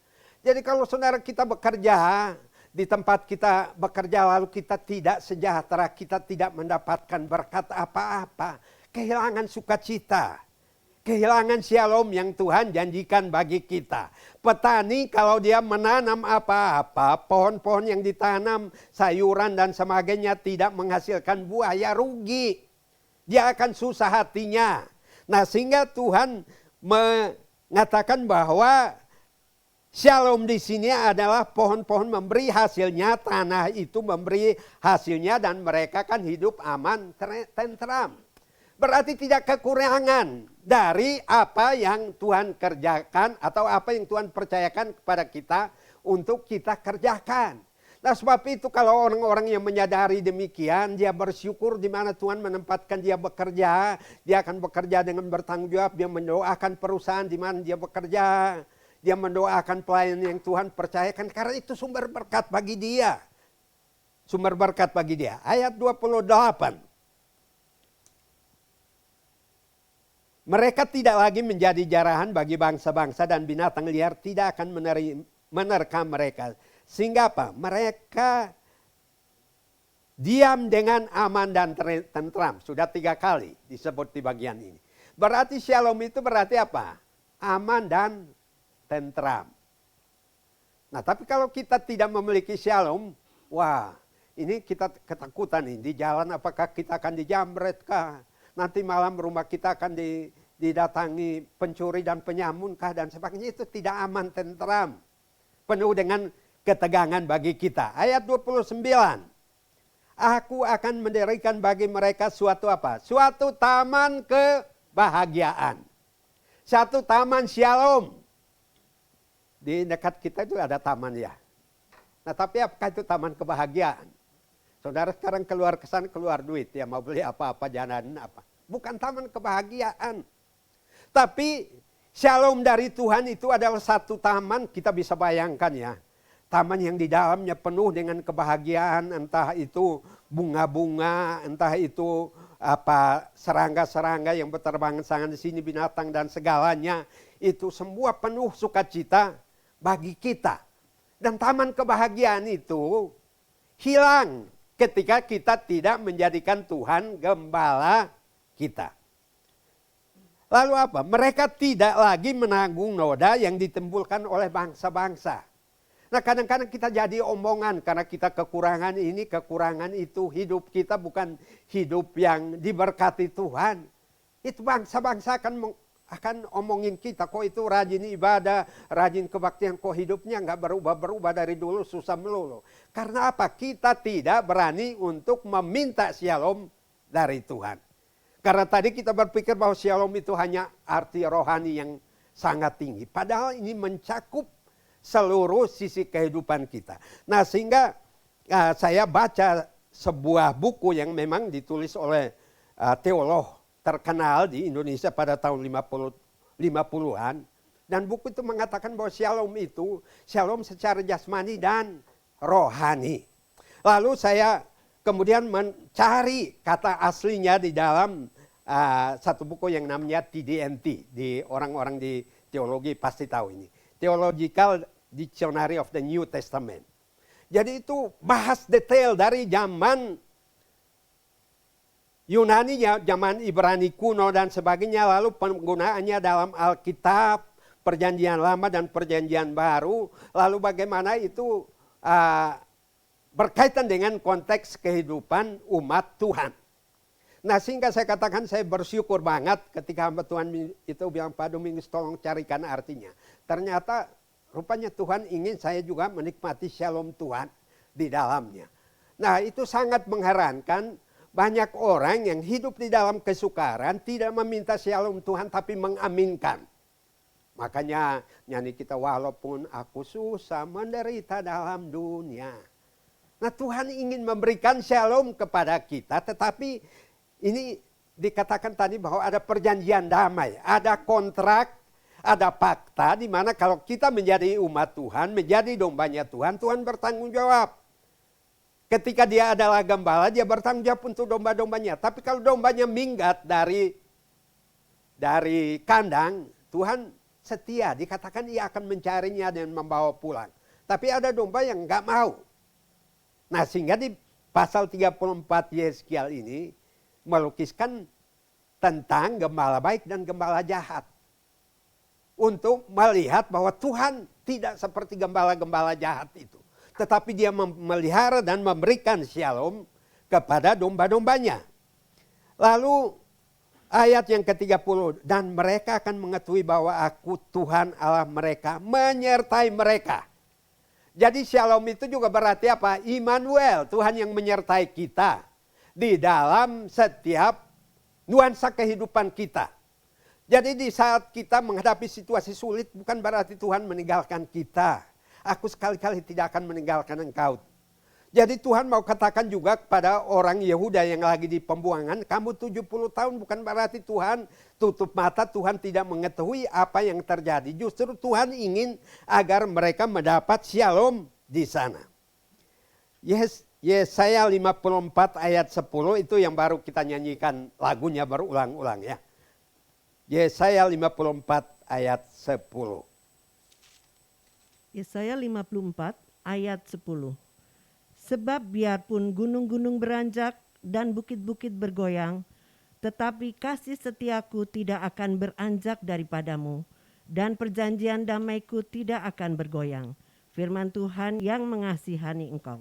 Speaker 3: Jadi kalau saudara kita bekerja, di tempat kita bekerja lalu kita tidak sejahtera, kita tidak mendapatkan berkat apa-apa. Kehilangan sukacita. Kehilangan shalom yang Tuhan janjikan bagi kita. Petani kalau dia menanam apa-apa, pohon-pohon yang ditanam, sayuran dan sebagainya tidak menghasilkan buah, ya rugi. Dia akan susah hatinya. Nah sehingga Tuhan mengatakan bahwa shalom di sini adalah pohon-pohon memberi hasilnya, tanah itu memberi hasilnya dan mereka kan hidup aman, tentram. Berarti tidak kekurangan dari apa yang Tuhan kerjakan atau apa yang Tuhan percayakan kepada kita untuk kita kerjakan. Nah sebab itu kalau orang-orang yang menyadari demikian, dia bersyukur di mana Tuhan menempatkan dia bekerja, dia akan bekerja dengan bertanggung jawab, dia mendoakan perusahaan di mana dia bekerja. Dia mendoakan pelayan yang Tuhan percayakan karena itu sumber berkat bagi dia. Sumber berkat bagi dia. Ayat 28. Mereka tidak lagi menjadi jarahan bagi bangsa-bangsa dan binatang liar tidak akan menerkam mereka. Sehingga apa? Mereka diam dengan aman dan tentram. Sudah 3 kali disebut di bagian ini. Berarti shalom itu berarti apa? Aman dan tentram. Nah tapi kalau kita tidak memiliki shalom, wah ini kita ketakutan nih. Di jalan apakah kita akan dijamret kah? Nanti malam rumah kita akan didatangi pencuri dan penyamun kah dan sebagainya. Itu tidak aman tentram. Penuh dengan ketegangan bagi kita. Ayat 29. Aku akan mendirikan bagi mereka suatu apa? Suatu taman kebahagiaan. Satu taman shalom. Di dekat kita itu ada taman ya. Nah tapi apakah itu taman kebahagiaan? Saudara sekarang keluar kesan keluar duit ya mau beli apa-apa jalanan apa. Bukan taman kebahagiaan. Tapi shalom dari Tuhan itu adalah satu taman kita bisa bayangkan ya. Taman yang di dalamnya penuh dengan kebahagiaan, entah itu bunga-bunga, entah itu apa serangga-serangga yang berterbangan sana di sini, binatang dan segalanya. Itu semua penuh sukacita bagi kita. Dan taman kebahagiaan itu hilang ketika kita tidak menjadikan Tuhan gembala kita. Lalu apa? Mereka tidak lagi menanggung noda yang ditimbulkan oleh bangsa-bangsa. Nah kadang-kadang kita jadi omongan karena kita kekurangan ini, kekurangan itu. Hidup kita bukan hidup yang diberkati Tuhan. Itu bangsa-bangsa akan omongin kita. Kok itu rajin ibadah, rajin kebaktian, kok hidupnya nggak berubah-berubah dari dulu susah melulu. Karena apa? Kita tidak berani untuk meminta shalom dari Tuhan. Karena tadi kita berpikir bahwa shalom itu hanya arti rohani yang sangat tinggi. Padahal ini mencakup seluruh sisi kehidupan kita. Nah sehingga saya baca sebuah buku yang memang ditulis oleh teolog terkenal di Indonesia pada tahun 50-an. Dan buku itu mengatakan bahwa shalom itu shalom secara jasmani dan rohani. Lalu saya kemudian mencari kata aslinya di dalam satu buku yang namanya TDNT. Di orang-orang di teologi pasti tahu ini. Theological Dictionary of the New Testament. Jadi itu bahas detail dari zaman Yunani zaman Ibrani kuno dan sebagainya, lalu penggunaannya dalam Alkitab, Perjanjian Lama dan Perjanjian Baru, lalu bagaimana itu berkaitan dengan konteks kehidupan umat Tuhan. Nah, sehingga saya katakan saya bersyukur banget ketika hamba Tuhan itu bilang, Pak Domingus tolong carikan artinya. Ternyata rupanya Tuhan ingin saya juga menikmati shalom Tuhan di dalamnya. Nah, itu sangat mengherankan, banyak orang yang hidup di dalam kesukaran tidak meminta shalom Tuhan tapi mengaminkan. Makanya nyanyi kita, walaupun aku susah menderita dalam dunia. Nah, Tuhan ingin memberikan shalom kepada kita, tetapi ini dikatakan tadi bahwa ada perjanjian damai, ada kontrak, ada fakta di mana kalau kita menjadi umat Tuhan, menjadi dombanya Tuhan, Tuhan bertanggung jawab. Ketika dia adalah gembala, dia bertanggung jawab untuk domba-dombanya. Tapi kalau dombanya minggat dari kandang, Tuhan setia, dikatakan ia akan mencarinya dan membawa pulang. Tapi ada domba yang enggak mau. Nah, sehingga di pasal 34 Yeskiel ini melukiskan tentang gembala baik dan gembala jahat. Untuk melihat bahwa Tuhan tidak seperti gembala-gembala jahat itu. Tetapi dia memelihara dan memberikan shalom kepada domba-dombanya. Lalu ayat yang ke-30, dan mereka akan mengetahui bahwa aku Tuhan Allah mereka, menyertai mereka. Jadi shalom itu juga berarti apa? Immanuel, Tuhan yang menyertai kita di dalam setiap nuansa kehidupan kita. Jadi di saat kita menghadapi situasi sulit, bukan berarti Tuhan meninggalkan kita. Aku sekali-kali tidak akan meninggalkan engkau. Jadi Tuhan mau katakan juga kepada orang Yehuda yang lagi di pembuangan, kamu 70 tahun bukan berarti Tuhan tutup mata, Tuhan tidak mengetahui apa yang terjadi. Justru Tuhan ingin agar mereka mendapat shalom di sana. Yesaya 54 ayat 10 itu yang baru kita nyanyikan lagunya berulang-ulang ya. Yesaya 54 ayat 10.
Speaker 4: Yesaya 54 ayat 10. Sebab biarpun gunung-gunung beranjak dan bukit-bukit bergoyang, tetapi kasih setiaku tidak akan beranjak daripadamu, dan perjanjian damaiku tidak akan bergoyang. Firman Tuhan yang mengasihani engkau.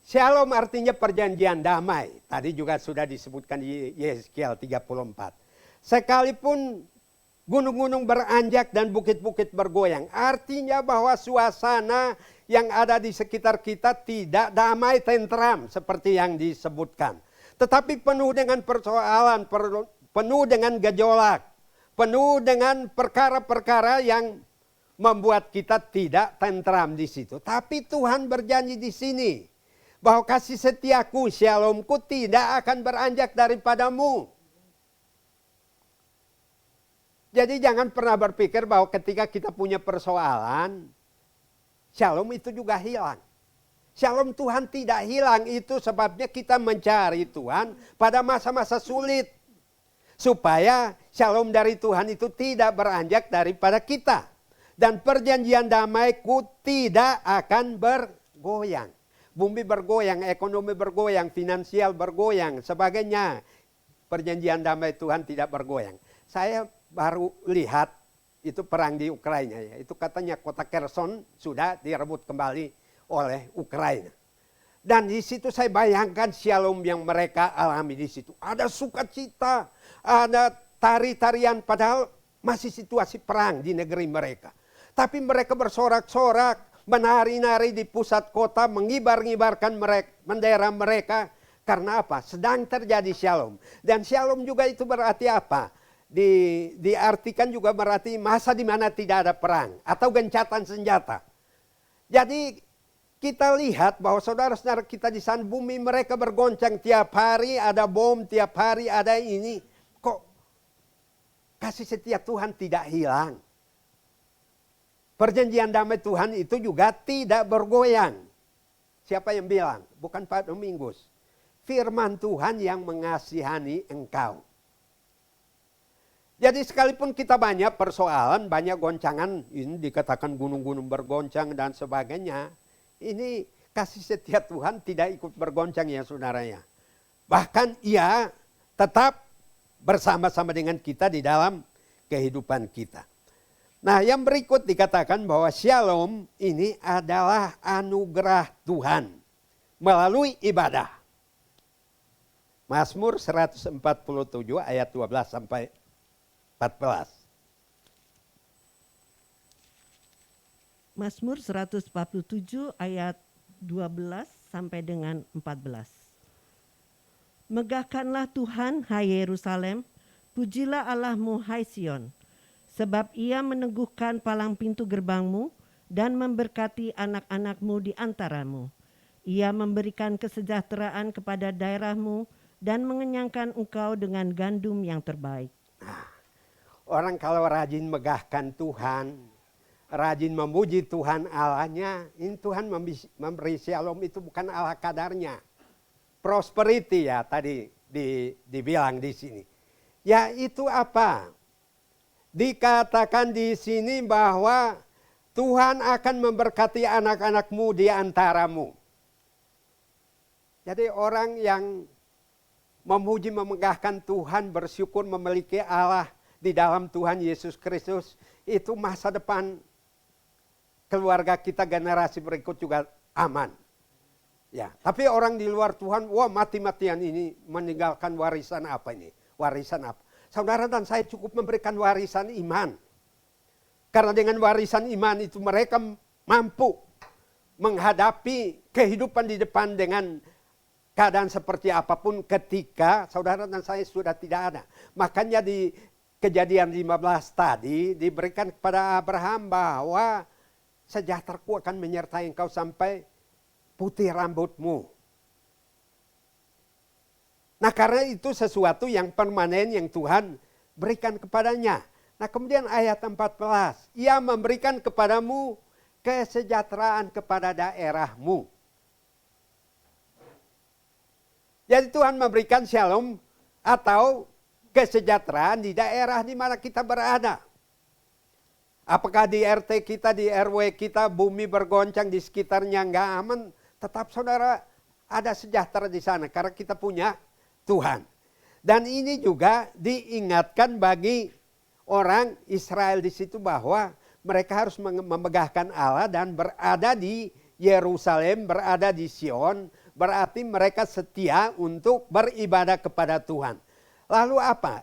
Speaker 3: Shalom artinya perjanjian damai. Tadi juga sudah disebutkan di Yeskiel 34. Sekalipun gunung-gunung beranjak dan bukit-bukit bergoyang, artinya bahwa suasana yang ada di sekitar kita tidak damai tentram seperti yang disebutkan. Tetapi penuh dengan persoalan, penuh dengan gejolak, penuh dengan perkara-perkara yang membuat kita tidak tentram di situ. Tapi Tuhan berjanji di sini bahwa kasih setiaku, shalomku tidak akan beranjak daripadamu. Jadi jangan pernah berpikir bahwa ketika kita punya persoalan, shalom itu juga hilang. Shalom Tuhan tidak hilang, itu sebabnya kita mencari Tuhan pada masa-masa sulit. Supaya shalom dari Tuhan itu tidak beranjak daripada kita. Dan perjanjian damaiku tidak akan bergoyang. Bumi bergoyang, ekonomi bergoyang, finansial bergoyang, sebagainya. Perjanjian damai Tuhan tidak bergoyang. Saya baru lihat itu perang di Ukraina ya. Itu katanya kota Kherson sudah direbut kembali oleh Ukraina. Dan di situ saya bayangkan shalom yang mereka alami di situ. Ada sukacita, ada tari-tarian padahal masih situasi perang di negeri mereka. Tapi mereka bersorak-sorak, menari-nari di pusat kota, mengibar-ngibarkan bendera mereka. Karena apa? Sedang terjadi shalom. Dan shalom juga itu berarti apa? Diartikan juga berarti masa di mana tidak ada perang atau gencatan senjata. Jadi kita lihat bahwa saudara-saudara kita di sana, bumi mereka bergoncang tiap hari, ada bom, tiap hari ada ini. Kok kasih setia Tuhan tidak hilang? Perjanjian damai Tuhan itu juga tidak bergoyang. Siapa yang bilang? Bukan Pak Domingus. Firman Tuhan yang mengasihani engkau. Jadi sekalipun kita banyak persoalan, banyak goncangan, ini dikatakan gunung-gunung bergoncang dan sebagainya. Ini kasih setia Tuhan tidak ikut bergoncang ya saudaranya. Bahkan ia tetap bersama-sama dengan kita di dalam kehidupan kita. Nah, yang berikut dikatakan bahwa shalom ini adalah anugerah Tuhan melalui ibadah. Mazmur 147 ayat 12 sampai 14.
Speaker 4: Mazmur 147 ayat 12 sampai dengan 14. Megahkanlah Tuhan, hai Yerusalem, pujilah Allahmu, hai Sion, sebab ia meneguhkan palang pintu gerbangmu dan memberkati anak-anakmu di antaramu. Ia memberikan kesejahteraan kepada daerahmu dan mengenyangkan engkau dengan gandum yang terbaik.
Speaker 3: Orang kalau rajin megahkan Tuhan, rajin memuji Tuhan Allahnya, ini Tuhan memberi shalom itu bukan ala kadarnya. Prosperity ya tadi dibilang di sini. Ya itu apa? Dikatakan di sini bahwa Tuhan akan memberkati anak-anakmu di antaramu. Jadi orang yang memuji memegahkan Tuhan, bersyukur memiliki Allah di dalam Tuhan Yesus Kristus, itu masa depan keluarga kita generasi berikut juga aman. Ya, tapi orang di luar Tuhan, wah mati-matian ini meninggalkan warisan apa ini? Warisan apa? Saudara dan saya cukup memberikan warisan iman. Karena dengan warisan iman itu mereka mampu menghadapi kehidupan di depan dengan keadaan seperti apapun ketika saudara dan saya sudah tidak ada. Makanya di Kejadian 15 tadi diberikan kepada Abraham bahwa sejahteraku akan menyertai engkau sampai putih rambutmu. Nah karena itu sesuatu yang permanen yang Tuhan berikan kepadanya. Nah kemudian ayat 14. Ia memberikan kepadamu kesejahteraan kepada daerahmu. Jadi Tuhan memberikan shalom atau kesejahteraan di daerah di mana kita berada. Apakah di RT kita, di RW kita, bumi bergoncang di sekitarnya nggak aman, tetap saudara ada sejahtera di sana karena kita punya Tuhan. Dan ini juga diingatkan bagi orang Israel di situ bahwa mereka harus memegahkan Allah dan berada di Yerusalem, berada di Sion, berarti mereka setia untuk beribadah kepada Tuhan. Lalu apa?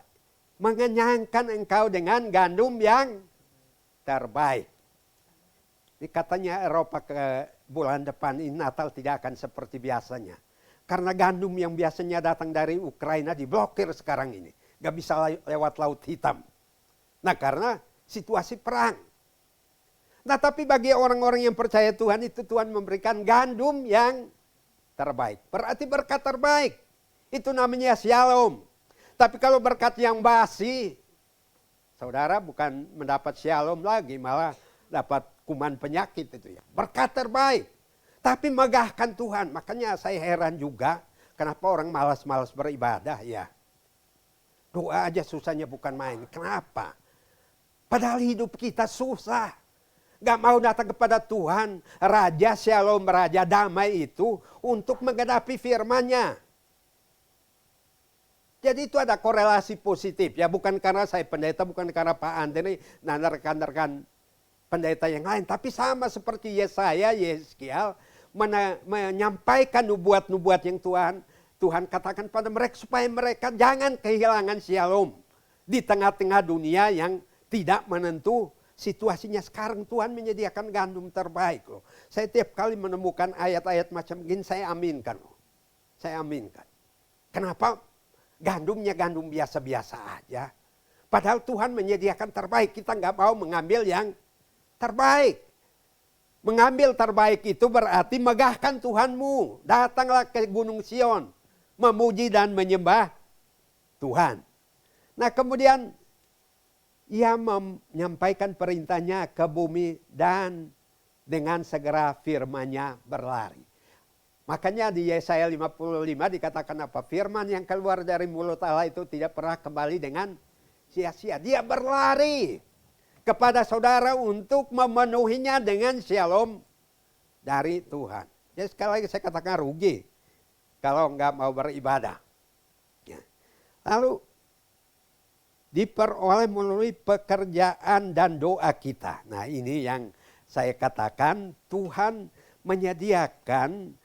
Speaker 3: Mengenyangkan engkau dengan gandum yang terbaik. Ini katanya Eropa ke bulan depan ini Natal tidak akan seperti biasanya. Karena gandum yang biasanya datang dari Ukraina diblokir sekarang ini. Gak bisa lewat Laut Hitam. Nah karena situasi perang. Nah tapi bagi orang-orang yang percaya Tuhan itu Tuhan memberikan gandum yang terbaik. Berarti berkat terbaik. Itu namanya shalom. Tapi kalau berkat yang basi, saudara bukan mendapat shalom lagi, malah dapat kuman penyakit itu ya. Berkat terbaik. Tapi megahkan Tuhan. Makanya saya heran juga kenapa orang malas-malas beribadah ya. Doa aja susahnya bukan main. Kenapa? Padahal hidup kita susah. Gak mau datang kepada Tuhan. Raja Shalom, Raja Damai itu untuk menghadapi firman-Nya. Jadi itu ada korelasi positif. Ya bukan karena saya pendeta, bukan karena Pak Andre dan rekan-rekan pendeta yang lain. Tapi sama seperti Yesaya, Yeskiel menyampaikan nubuat-nubuat yang Tuhan katakan pada mereka supaya mereka jangan kehilangan shalom di tengah-tengah dunia yang tidak menentu situasinya. Sekarang Tuhan menyediakan gandum terbaik loh. Saya tiap kali menemukan ayat-ayat macam gini saya aminkan loh. Saya aminkan. Kenapa? Gandumnya gandum biasa-biasa aja. Padahal Tuhan menyediakan terbaik. Kita nggak mau mengambil yang terbaik. Mengambil terbaik itu berarti megahkan Tuhanmu. Datanglah ke Gunung Sion. Memuji dan menyembah Tuhan. Nah kemudian ia menyampaikan perintahnya ke bumi dan dengan segera firman-Nya berlari. Makanya di Yesaya 55 dikatakan apa? Firman yang keluar dari mulut Allah itu tidak pernah kembali dengan sia-sia. Dia berlari kepada saudara untuk memenuhinya dengan shalom dari Tuhan. Jadi sekali lagi saya katakan rugi kalau enggak mau beribadah. Lalu diperoleh melalui pekerjaan dan doa kita. Nah ini yang saya katakan, Tuhan menyediakan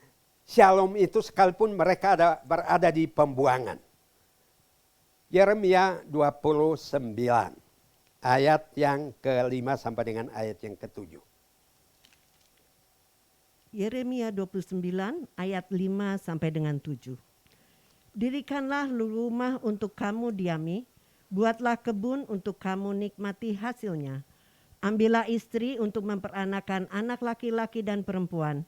Speaker 3: shalom itu sekalipun mereka berada di pembuangan. Yeremia 29 ayat yang ke-5 sampai dengan ayat yang ke-7.
Speaker 4: Yeremia 29 ayat 5 sampai dengan 7. Dirikanlah rumah untuk kamu diami, buatlah kebun untuk kamu nikmati hasilnya. Ambillah istri untuk memperanakan anak laki-laki dan perempuan.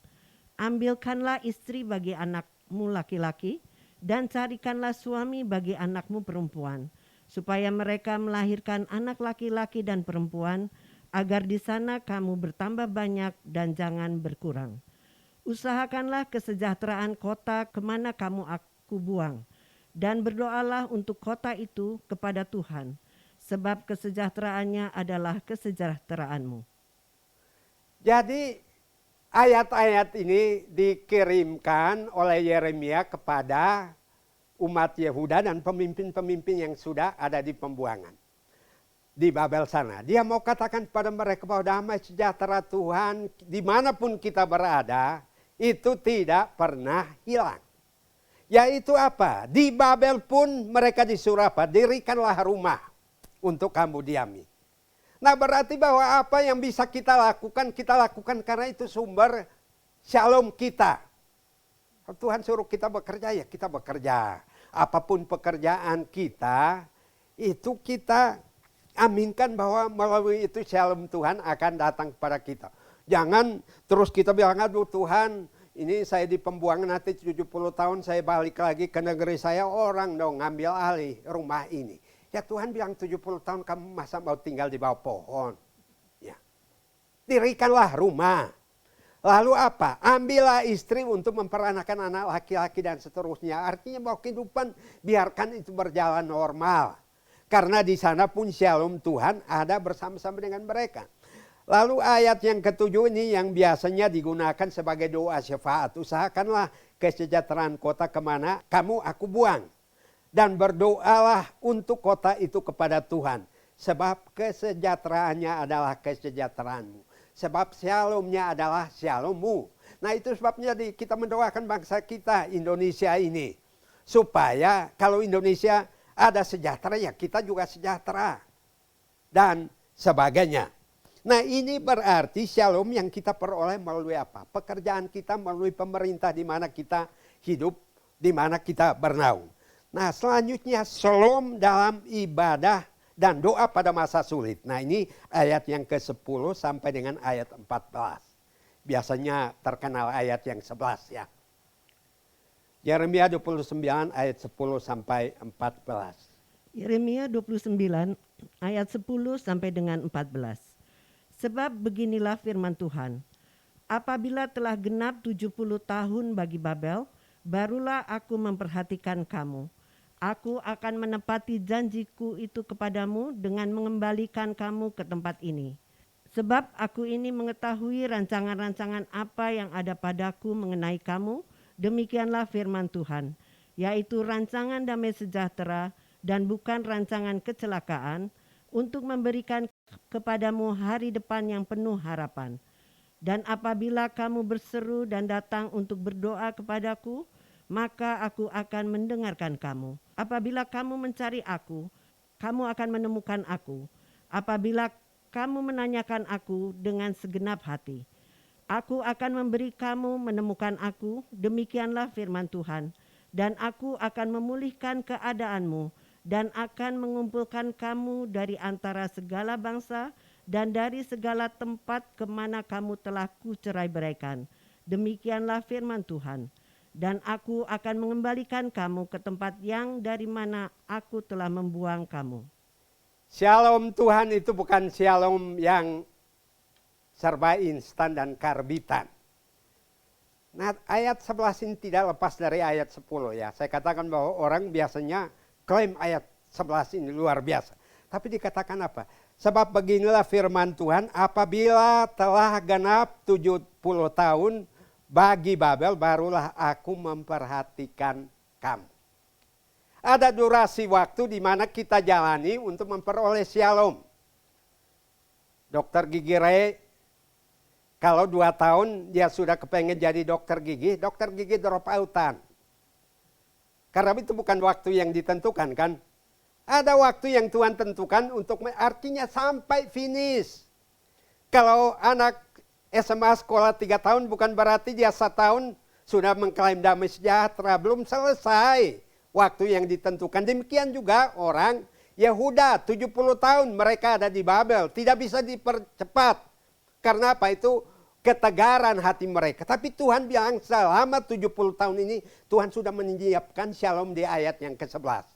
Speaker 4: Ambilkanlah istri bagi anakmu laki-laki, dan carikanlah suami bagi anakmu perempuan, supaya mereka melahirkan anak laki-laki dan perempuan, agar di sana kamu bertambah banyak dan jangan berkurang. Usahakanlah kesejahteraan kota kemana kamu aku buang, dan berdoalah untuk kota itu kepada Tuhan, sebab kesejahteraannya adalah kesejahteraanmu.
Speaker 3: Jadi ayat-ayat ini dikirimkan oleh Yeremia kepada umat Yehuda dan pemimpin-pemimpin yang sudah ada di pembuangan di Babel sana. Dia mau katakan kepada mereka bahwa damai sejahtera Tuhan dimanapun kita berada itu tidak pernah hilang. Yaitu apa? Di Babel pun mereka disuruh apa? Dirikanlah rumah untuk kamu diami. Nah berarti bahwa apa yang bisa kita lakukan karena itu sumber shalom kita. Kalau Tuhan suruh kita bekerja, ya kita bekerja. Apapun pekerjaan kita, itu kita aminkan bahwa melalui itu shalom Tuhan akan datang kepada kita. Jangan terus kita bilang, aduh Tuhan, ini saya di pembuangan nanti 70 tahun saya balik lagi ke negeri saya, orang dong ngambil alih rumah ini. Ya Tuhan bilang 70 tahun kamu masa mau tinggal di bawah pohon. Ya. Dirikanlah rumah. Lalu apa? Ambillah istri untuk memperanakan anak laki-laki dan seterusnya. Artinya bahwa kehidupan biarkan itu berjalan normal. Karena di sana pun shalom Tuhan ada bersama-sama dengan mereka. Lalu ayat yang ke-7 ini yang biasanya digunakan sebagai doa syafaat. Usahakanlah kesejahteraan kota kemana kamu aku buang. Dan berdoalah untuk kota itu kepada Tuhan. Sebab kesejahteraannya adalah kesejahteraanmu. Sebab shalomnya adalah shalommu. Nah itu sebabnya kita mendoakan bangsa kita Indonesia ini. Supaya kalau Indonesia ada sejahtera ya kita juga sejahtera. Dan sebagainya. Nah ini berarti shalom yang kita peroleh melalui apa? Pekerjaan kita melalui pemerintah di mana kita hidup, di mana kita bernaung. Nah selanjutnya shalom dalam ibadah dan doa pada masa sulit. Nah ini ayat yang ke-10 sampai dengan ayat 14. Biasanya terkenal ayat yang 11 ya. Yeremia 29 ayat 10 sampai 14.
Speaker 4: Yeremia 29 ayat 10 sampai dengan 14. Sebab beginilah firman Tuhan, apabila telah genap 70 tahun bagi Babel, barulah aku memperhatikan kamu. Aku akan menepati janjiku itu kepadamu dengan mengembalikan kamu ke tempat ini. Sebab aku ini mengetahui rancangan-rancangan apa yang ada padaku mengenai kamu, demikianlah firman Tuhan, yaitu rancangan damai sejahtera dan bukan rancangan kecelakaan, untuk memberikan kepadamu hari depan yang penuh harapan. Dan apabila kamu berseru dan datang untuk berdoa kepadaku, maka aku akan mendengarkan kamu. Apabila kamu mencari aku, kamu akan menemukan aku. Apabila kamu menanyakan aku dengan segenap hati, aku akan memberi kamu menemukan aku, demikianlah firman Tuhan. Dan aku akan memulihkan keadaanmu, dan akan mengumpulkan kamu dari antara segala bangsa dan dari segala tempat kemana kamu telah kucerai-beraikan. Demikianlah firman Tuhan. Dan aku akan mengembalikan kamu ke tempat yang dari mana aku telah membuang kamu.
Speaker 3: Shalom Tuhan itu bukan shalom yang serba instan dan karbitan. Nah ayat 11 ini tidak lepas dari ayat 10 ya. Saya katakan bahwa orang biasanya klaim ayat 11 ini luar biasa. Tapi dikatakan apa? Sebab beginilah firman Tuhan, apabila telah genap 70 tahun bagi Babel, barulah aku memperhatikan kamu. Ada durasi waktu di mana kita jalani untuk memperoleh shalom. Dokter gigi Ray, kalau 2 tahun dia sudah kepengen jadi dokter gigi drop outan. Karena itu bukan waktu yang ditentukan kan. Ada waktu yang Tuhan tentukan untuk artinya sampai finish. Kalau anak SMA sekolah 3 tahun bukan berarti dia 1 tahun sudah mengklaim damai sejahtera. Belum selesai waktu yang ditentukan. Demikian juga orang Yehuda 70 tahun mereka ada di Babel. Tidak bisa dipercepat. Karena apa? Itu ketegaran hati mereka. Tapi Tuhan bilang selama 70 tahun ini Tuhan sudah menyiapkan shalom di ayat yang ke-11.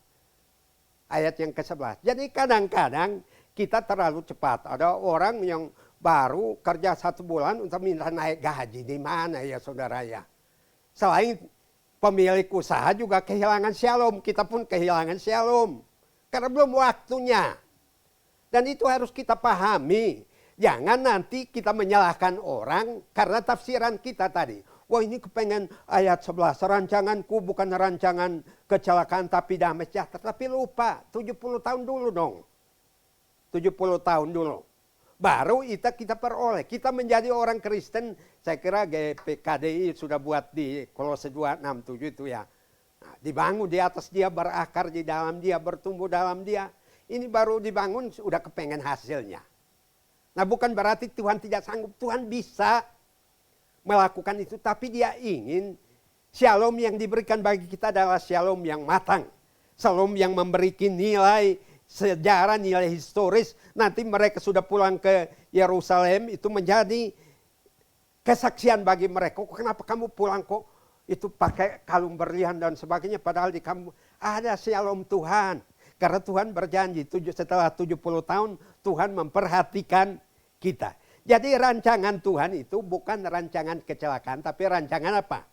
Speaker 3: Ayat yang ke-11. Jadi kadang-kadang kita terlalu cepat. Ada orang yang baru kerja 1 bulan untuk minta naik gaji. Di mana ya saudara ya? Selain pemilik usaha juga kehilangan shalom. Kita pun kehilangan shalom. Karena belum waktunya. Dan itu harus kita pahami. Jangan nanti kita menyalahkan orang karena tafsiran kita tadi. Wah ini kepengen ayat 11. Rancanganku bukan rancangan kecelakaan tapi damai sejahtera. Tapi lupa 70 tahun dulu dong. 70 tahun dulu. Baru kita peroleh. Kita menjadi orang Kristen. Saya kira GPKDI sudah buat di Kolose 2:6-7 itu ya. Nah, dibangun di atas dia, berakar di dalam dia, bertumbuh dalam dia. Ini baru dibangun sudah kepengen hasilnya. Nah bukan berarti Tuhan tidak sanggup. Tuhan bisa melakukan itu. Tapi dia ingin shalom yang diberikan bagi kita adalah shalom yang matang. Shalom yang memberikan nilai sejarah, nilai historis. Nanti mereka sudah pulang ke Yerusalem itu menjadi kesaksian bagi mereka. Kenapa kamu pulang kok itu pakai kalung berlian dan sebagainya. Padahal di kamu ada shalom Tuhan. Karena Tuhan berjanji setelah 70 tahun Tuhan memperhatikan kita. Jadi rancangan Tuhan itu bukan rancangan kecelakaan. Tapi rancangan apa?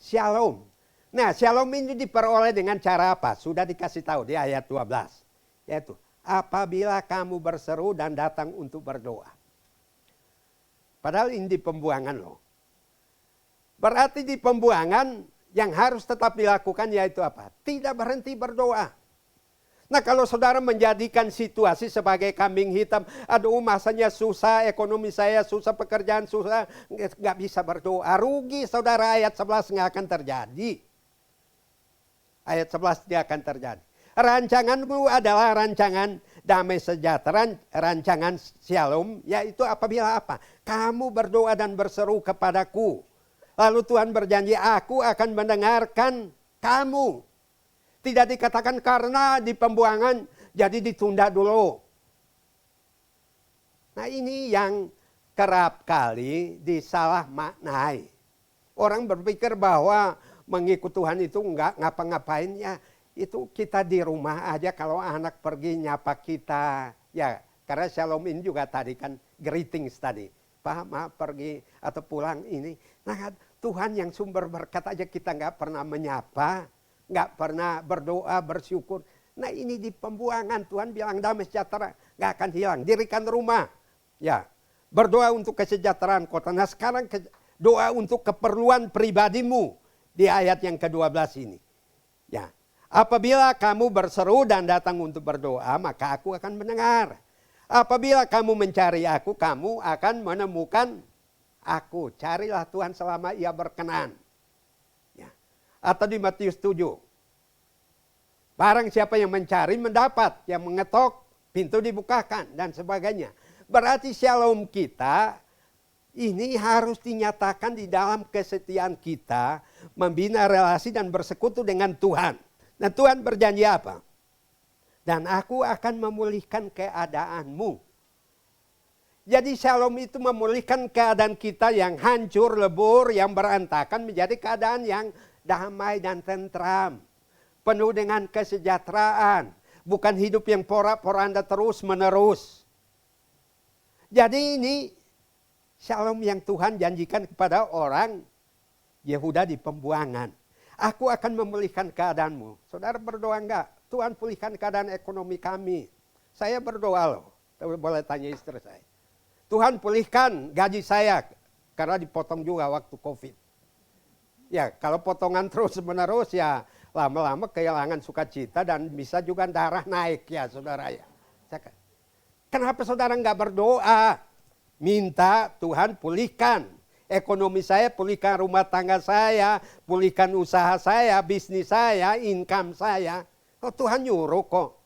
Speaker 3: Shalom. Nah shalom ini diperoleh dengan cara apa? Sudah dikasih tahu di ayat 12. Yaitu apabila kamu berseru dan datang untuk berdoa. Padahal ini di pembuangan loh. Berarti di pembuangan yang harus tetap dilakukan yaitu apa? Tidak berhenti berdoa. Nah kalau saudara menjadikan situasi sebagai kambing hitam. Aduh masanya susah, ekonomi saya susah, pekerjaan susah. Nggak bisa berdoa. Rugi saudara, ayat 11 nggak akan terjadi. Ayat 11 tidak akan terjadi. Rancanganmu adalah rancangan damai sejahtera, rancangan shalom. Yaitu apabila apa? Kamu berdoa dan berseru kepadaku. Lalu Tuhan berjanji, aku akan mendengarkan kamu. Tidak dikatakan karena di pembuangan, jadi ditunda dulu. Nah ini yang kerap kali disalah maknai. Orang berpikir bahwa mengikut Tuhan itu enggak ngapa-ngapain ya. Itu kita di rumah aja kalau anak pergi nyapa kita. Ya karena shalom ini juga tadi kan greetings tadi. Pak maaf pergi atau pulang ini. Nah Tuhan yang sumber berkat aja kita nggak pernah menyapa, nggak pernah berdoa, bersyukur. Nah ini di pembuangan Tuhan bilang damai sejahtera nggak akan hilang. Dirikan rumah, ya berdoa untuk kesejahteraan kota. Nah sekarang doa untuk keperluan pribadimu di ayat yang ke-12 ini. Ya, apabila kamu berseru dan datang untuk berdoa, maka aku akan mendengar. Apabila kamu mencari aku, kamu akan menemukan aku. Carilah Tuhan selama ia berkenan. Ya. Atau di Matius 7. Barang siapa yang mencari mendapat, yang mengetok pintu dibukakan dan sebagainya. Berarti shalom kita ini harus dinyatakan di dalam kesetiaan kita membina relasi dan bersekutu dengan Tuhan. Nah Tuhan berjanji apa? Dan aku akan memulihkan keadaanmu. Jadi shalom itu memulihkan keadaan kita yang hancur, lebur, yang berantakan menjadi keadaan yang damai dan tentram. Penuh dengan kesejahteraan. Bukan hidup yang porak-poranda terus menerus. Jadi ini shalom yang Tuhan janjikan kepada orang Yehuda di pembuangan. Aku akan memulihkan keadaanmu. Saudara berdoa enggak? Tuhan pulihkan keadaan ekonomi kami. Saya berdoa loh. Boleh tanya istri saya. Tuhan pulihkan gaji saya. Karena dipotong juga waktu COVID. Ya kalau potongan terus menerus ya lama-lama kehilangan sukacita dan bisa juga darah naik ya saudara ya. Kenapa saudara nggak berdoa? Minta Tuhan pulihkan ekonomi saya, pulihkan rumah tangga saya, pulihkan usaha saya, bisnis saya, income saya. Oh, Tuhan nyuruh kok.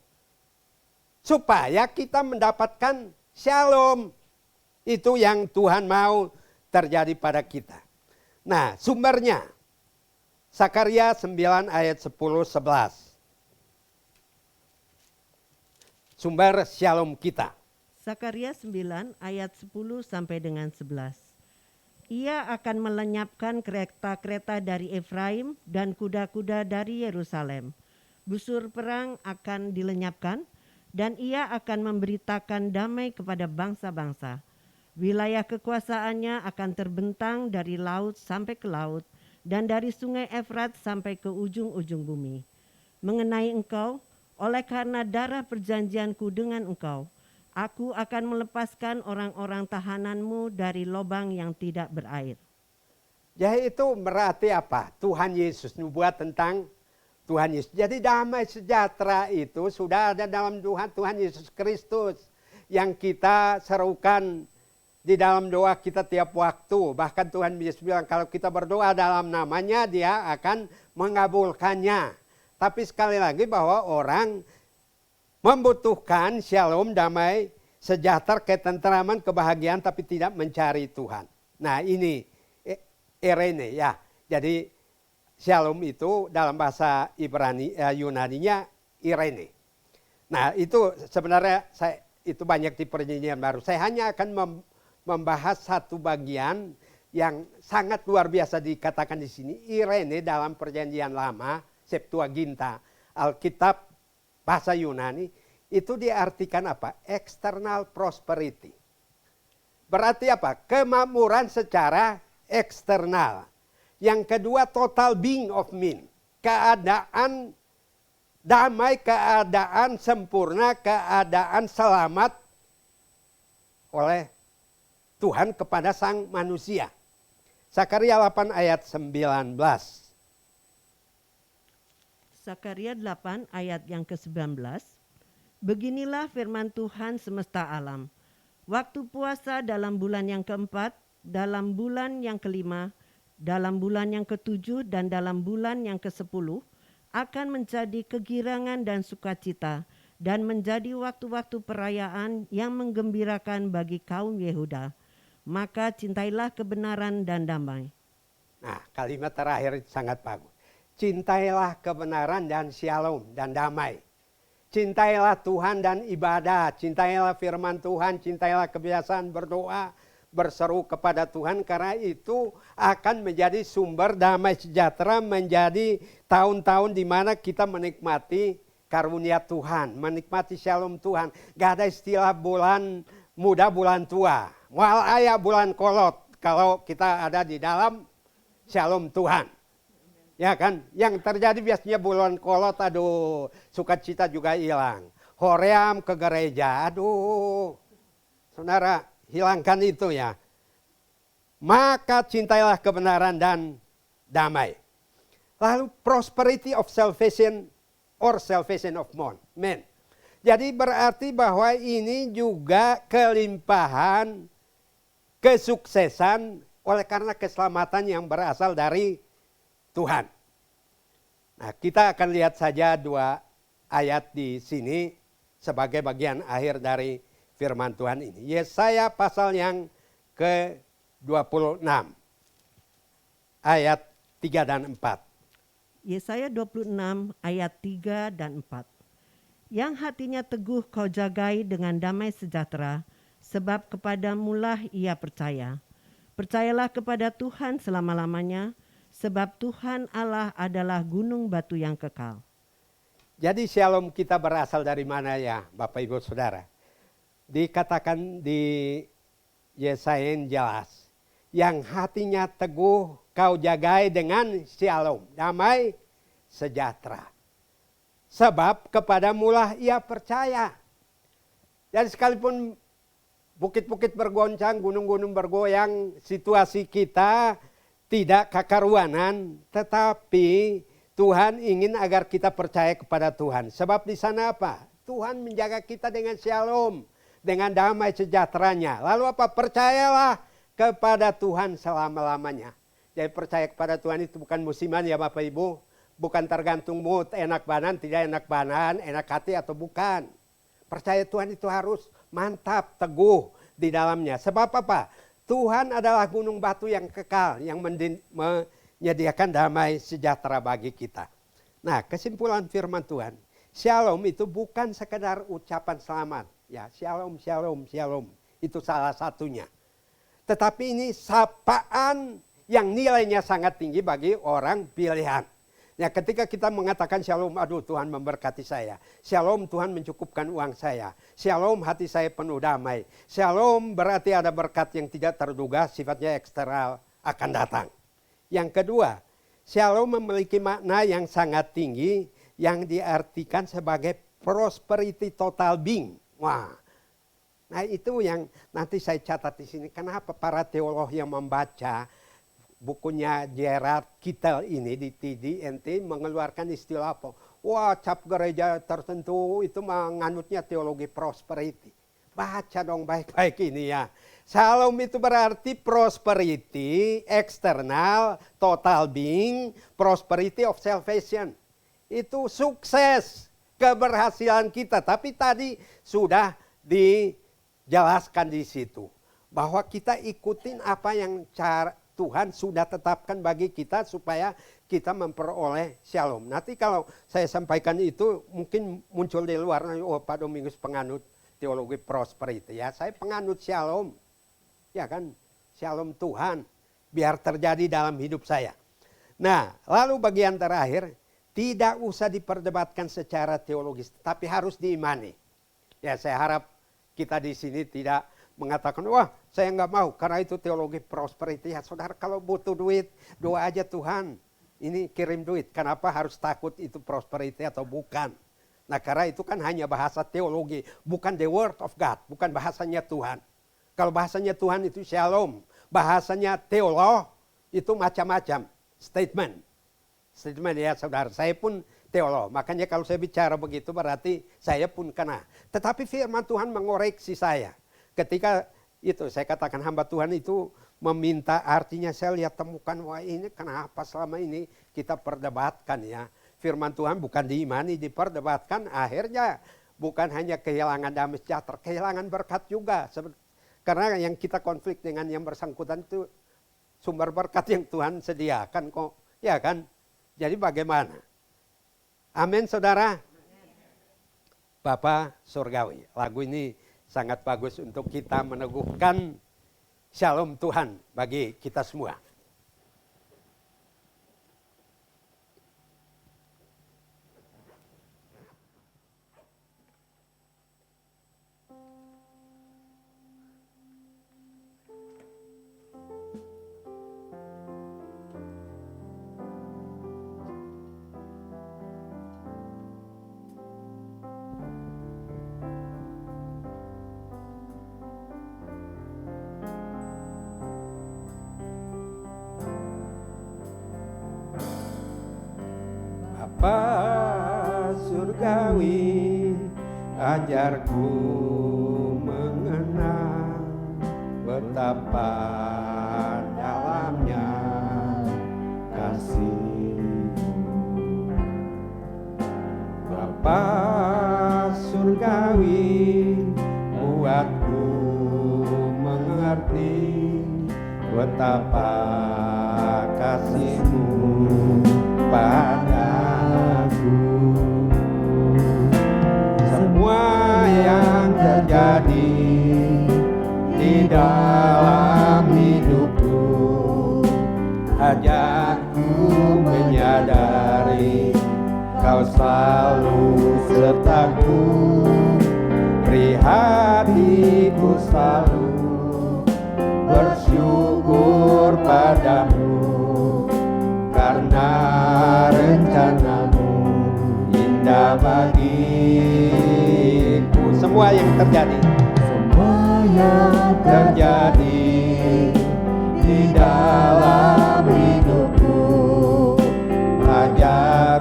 Speaker 3: Supaya kita mendapatkan shalom. Itu yang Tuhan mau terjadi pada kita. Nah, sumbernya Sakaria 9 ayat 10-11. Sumber shalom kita.
Speaker 4: Sakaria 9 ayat 10 sampai dengan 11. Ia akan melenyapkan kereta-kereta dari Efraim dan kuda-kuda dari Yerusalem. Busur perang akan dilenyapkan dan ia akan memberitakan damai kepada bangsa-bangsa. Wilayah kekuasaannya akan terbentang dari laut sampai ke laut dan dari sungai Efrat sampai ke ujung-ujung bumi. Mengenai engkau, oleh karena darah perjanjianku dengan engkau, aku akan melepaskan orang-orang tahananmu dari lubang yang tidak berair.
Speaker 3: Jadi itu berarti apa? Tuhan Yesus nubuat tentang Tuhan Yesus. Jadi damai sejahtera itu sudah ada dalam Tuhan Yesus Kristus yang kita serukan di dalam doa kita tiap waktu. Bahkan Tuhan Yesus bilang kalau kita berdoa dalam namanya dia akan mengabulkannya. Tapi sekali lagi bahwa orang membutuhkan shalom, damai, sejahtera, ketentraman, kebahagiaan tapi tidak mencari Tuhan. Nah ini Irene ya. Jadi shalom itu dalam bahasa Yunaninya Irene. Nah itu sebenarnya itu banyak di Perjanjian Baru. Saya hanya akan membahas satu bagian yang sangat luar biasa dikatakan di sini. Irene dalam Perjanjian Lama, Septuaginta, Alkitab bahasa Yunani, itu diartikan apa? External prosperity. Berarti apa? Kemakmuran secara eksternal. Yang kedua, total being of mean. Keadaan damai, keadaan sempurna, keadaan selamat oleh Tuhan kepada sang manusia. Sakaria 8 ayat 19.
Speaker 4: Sakaria 8 ayat yang ke-19. Beginilah firman Tuhan semesta alam. Waktu puasa dalam bulan yang keempat, dalam bulan yang kelima, dalam bulan yang ketujuh dan dalam bulan yang ke-10 akan menjadi kegirangan dan sukacita dan menjadi waktu-waktu perayaan yang menggembirakan bagi kaum Yehuda. Maka cintailah kebenaran dan damai.
Speaker 3: Nah, kalimat terakhir sangat bagus. Cintailah kebenaran dan shalom dan damai. Cintailah Tuhan dan ibadah. Cintailah firman Tuhan. Cintailah kebiasaan berdoa, berseru kepada Tuhan. Karena itu akan menjadi sumber damai sejahtera. Menjadi tahun-tahun di mana kita menikmati karunia Tuhan. Menikmati shalom Tuhan. Gak ada istilah bulan muda, bulan tua. Wal ayah bulan kolot kalau kita ada di dalam shalom Tuhan. Ya kan, yang terjadi biasanya bulan kolot, aduh, sukacita juga hilang. Hoream ke gereja, aduh, saudara hilangkan itu ya. Maka cintailah kebenaran dan damai. Lalu prosperity of salvation or salvation of men. Jadi berarti bahwa ini juga kelimpahan kesuksesan oleh karena keselamatan yang berasal dari Tuhan. Nah, kita akan lihat saja 2 ayat di sini sebagai bagian akhir dari firman Tuhan ini. Yesaya pasal yang ke-26 ayat 3 dan 4.
Speaker 4: Yesaya 26 ayat 3 dan 4. Yang hatinya teguh kau jagai dengan damai sejahtera, sebab kepadamulah ia percaya. Percayalah kepada Tuhan selama-lamanya, sebab Tuhan Allah adalah gunung batu yang kekal.
Speaker 3: Jadi shalom kita berasal dari mana ya Bapak Ibu Saudara? Dikatakan di Yesaya yang jelas. Yang hatinya teguh kau jagai dengan shalom, damai sejahtera. Sebab kepadamulah ia percaya. Dan sekalipun bukit-bukit bergoncang, gunung-gunung bergoyang, situasi kita tidak kekaruanan, tetapi Tuhan ingin agar kita percaya kepada Tuhan. Sebab di sana apa? Tuhan menjaga kita dengan shalom, dengan damai sejahteranya. Lalu apa? Percayalah kepada Tuhan selama-lamanya. Jadi percaya kepada Tuhan itu bukan musiman ya Bapak Ibu. Bukan tergantung mood, enak badan, tidak enak badan, enak hati atau bukan. Percaya Tuhan itu harus mantap, teguh di dalamnya. Sebab apa? Tuhan adalah gunung batu yang kekal, yang menyediakan damai sejahtera bagi kita. Nah, kesimpulan firman Tuhan, shalom itu bukan sekedar ucapan selamat. Ya, shalom, shalom, shalom. Itu salah satunya. Tetapi ini sapaan yang nilainya sangat tinggi bagi orang pilihan. Ya, ketika kita mengatakan shalom, aduh Tuhan memberkati saya. Shalom, Tuhan mencukupkan uang saya. Shalom, hati saya penuh damai. Shalom berarti ada berkat yang tidak terduga, sifatnya eksternal akan datang. Yang kedua, shalom memiliki makna yang sangat tinggi yang diartikan sebagai prosperity total being. Wah, nah itu yang nanti saya catat di sini. Kenapa para teolog yang membaca bukunya Gerard Kittel ini di TDNT mengeluarkan istilah apa? Wah, cap gereja tertentu itu menganutnya teologi prosperity. Baca dong baik-baik ini ya. Shalom itu berarti prosperity, eksternal, total being, prosperity of salvation. Itu sukses, keberhasilan kita. Tapi tadi sudah dijelaskan di situ. Bahwa kita ikutin apa yang Tuhan sudah tetapkan bagi kita supaya kita memperoleh shalom. Nanti kalau saya sampaikan itu mungkin muncul di luar, oh Pak Domingus penganut teologi prosperity. Ya, saya penganut shalom. Ya kan, shalom Tuhan biar terjadi dalam hidup saya. Nah, lalu bagian terakhir, tidak usah diperdebatkan secara teologis, tapi harus diimani. Ya, saya harap kita di sini tidak mengatakan, wah saya nggak mau karena itu teologi prosperity. Ya saudara, kalau butuh duit, doa aja Tuhan, ini kirim duit. Kenapa harus takut itu prosperity atau bukan? Nah, karena itu kan hanya bahasa teologi, bukan the word of God, bukan bahasanya Tuhan. Kalau bahasanya Tuhan itu shalom, bahasanya teolog itu macam-macam, statement. Statement ya saudara, saya pun teolog, makanya kalau saya bicara begitu berarti saya pun kena. Tetapi firman Tuhan mengoreksi saya. Ketika itu saya katakan hamba Tuhan itu meminta, artinya saya lihat temukan, wah ini kenapa selama ini kita perdebatkan ya. Firman Tuhan bukan diimani, diperdebatkan, akhirnya bukan hanya kehilangan damai sejahtera, kehilangan berkat juga. Karena yang kita konflik dengan yang bersangkutan itu sumber berkat yang Tuhan sediakan kok, ya kan? Jadi bagaimana? Amin saudara. Bapa Surgawi, lagu ini sangat bagus untuk kita meneguhkan shalom Tuhan bagi kita semua. Bapa Surgawi, ajarku mengenal betapa dalamnya kasih-Mu. Bapa Surgawi, buatku mengerti betapa kasih-Mu padaku. Semua yang terjadi di dalam hidupku, ajakku menyadari Kau selalu sertaku. Beri hatiku selalu bersyukur padamu, karena rencana-Mu indah bagiku. Semua yang terjadi di dalam hidupku, ajar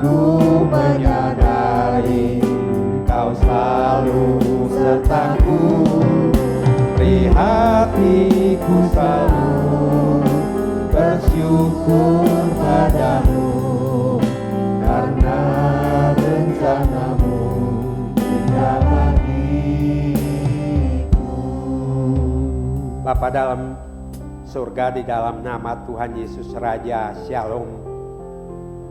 Speaker 5: bersyukur padamu karena rencanamu indah bagiku.
Speaker 3: Bapa dalam surga, di dalam nama Tuhan Yesus Raja Shalom,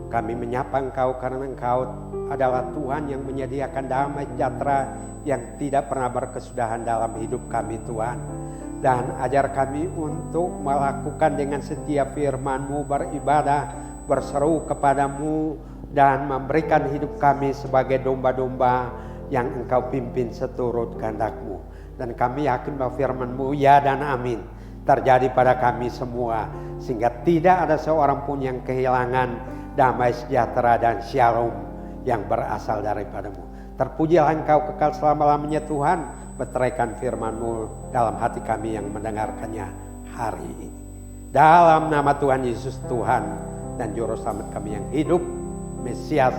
Speaker 3: kami menyapa Engkau karena Engkau adalah Tuhan yang menyediakan damai sejahtera yang tidak pernah berkesudahan dalam hidup kami Tuhan. Dan ajar kami untuk melakukan dengan setia firman-Mu, beribadah, berseru kepadamu, dan memberikan hidup kami sebagai domba-domba yang Engkau pimpin seturut kehendak-Mu. Dan kami yakin bahwa firman-Mu ya dan amin terjadi pada kami semua, sehingga tidak ada seorang pun yang kehilangan damai sejahtera dan shalom yang berasal daripada-Mu. Terpujilah Engkau kekal selama-lamanya Tuhan, meteraikan firman-Mu dalam hati kami yang mendengarkannya hari ini. Dalam nama Tuhan Yesus Tuhan dan Juru Selamat kami yang hidup, Mesias